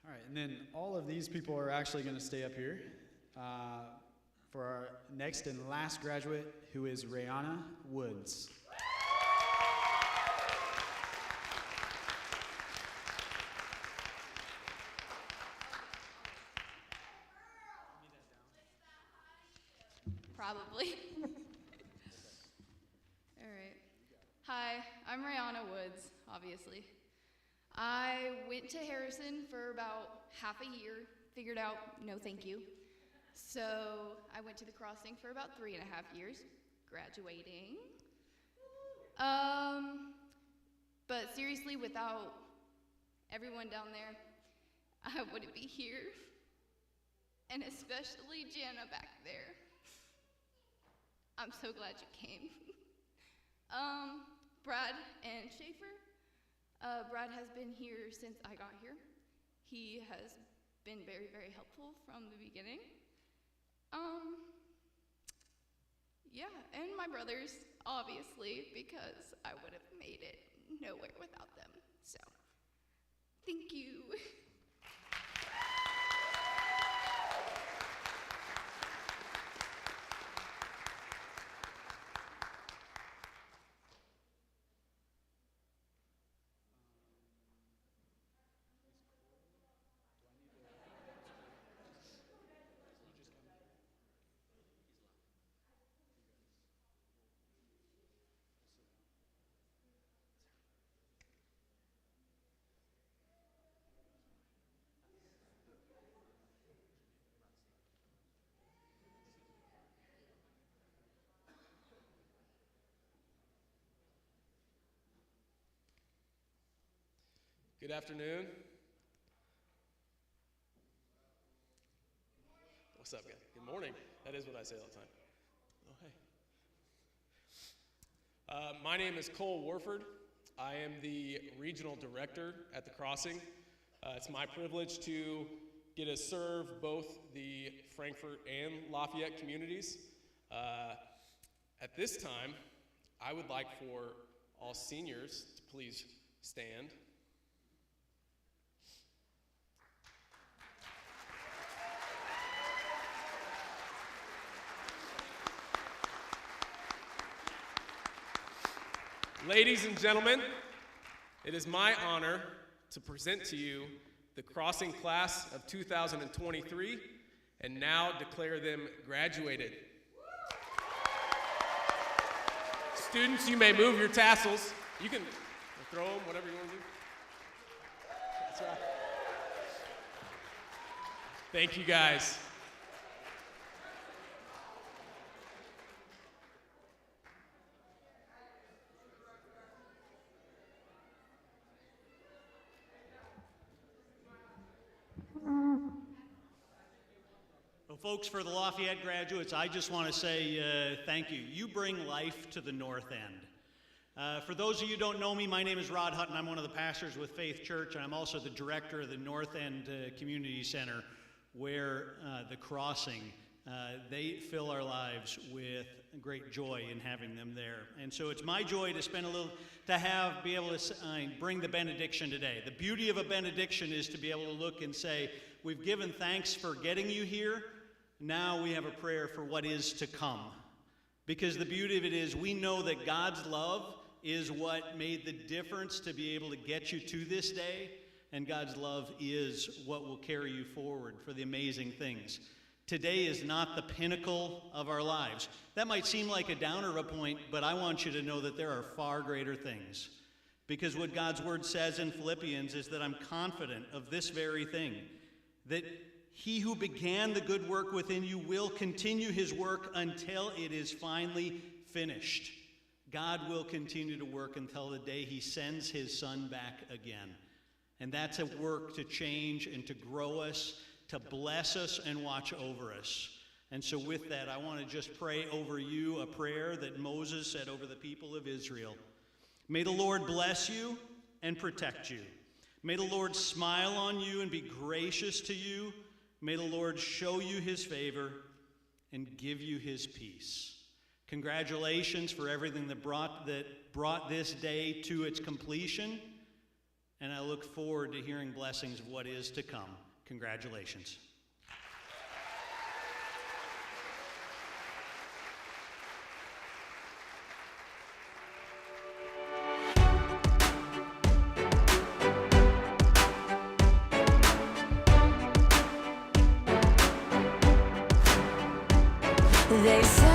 All right, and then all of these people are actually going to stay up here for our next and last graduate, who is Rayana Woods. Probably. All right. Hi, I'm Rihanna Woods, obviously. I went to Harrison for about half a year, figured out no thank you. So I went to the crossing for about 3.5 years, graduating. But seriously, without everyone down there, I wouldn't be here. And especially Jana back there. I'm so glad you came. Brad and Schaefer. Brad has been here since I got here. He has been very, very helpful from the beginning. Yeah, and my brothers, obviously, because I would have made it nowhere without them. So, thank you. Good afternoon. What's up, guys? Good morning. That is what I say all the time. Oh, hey. My name is Cole Warford. I am the regional director at the Crossing. It's my privilege to get to serve both the Frankfort and Lafayette communities. At this time, I would like for all seniors to please stand. Ladies and gentlemen, it is my honor to present to you the Crossing Class of 2023 and now declare them graduated. Students, you may move your tassels. You can throw them, whatever you want to do. That's right. Thank you, guys. Well, folks, for the Lafayette graduates, I just want to say thank you. You bring life to the North End. For those of you who don't know me, my name is Rod Hutton. I'm one of the pastors with Faith Church, and I'm also the director of the North End Community Center, where the Crossing, they fill our lives with great joy in having them there. And so it's my joy to spend be able to bring the benediction today. The beauty of a benediction is to be able to look and say, we've given thanks for getting you here. Now we have a prayer for what is to come. Because the beauty of it is we know that God's love is what made the difference to be able to get you to this day, and God's love is what will carry you forward for the amazing things. Today is not the pinnacle of our lives. That might seem like a downer of a point, but I want you to know that there are far greater things. Because what God's word says in Philippians is that I'm confident of this very thing, that he who began the good work within you will continue his work until it is finally finished. God will continue to work until the day he sends his son back again. And that's a work to change and to grow us, to bless us and watch over us. And so with that, I want to just pray over you a prayer that Moses said over the people of Israel. May the Lord bless you and protect you. May the Lord smile on you and be gracious to you. May the Lord show you his favor and give you his peace. Congratulations for everything that brought this day to its completion. And I look forward to hearing blessings of what is to come. Congratulations. They say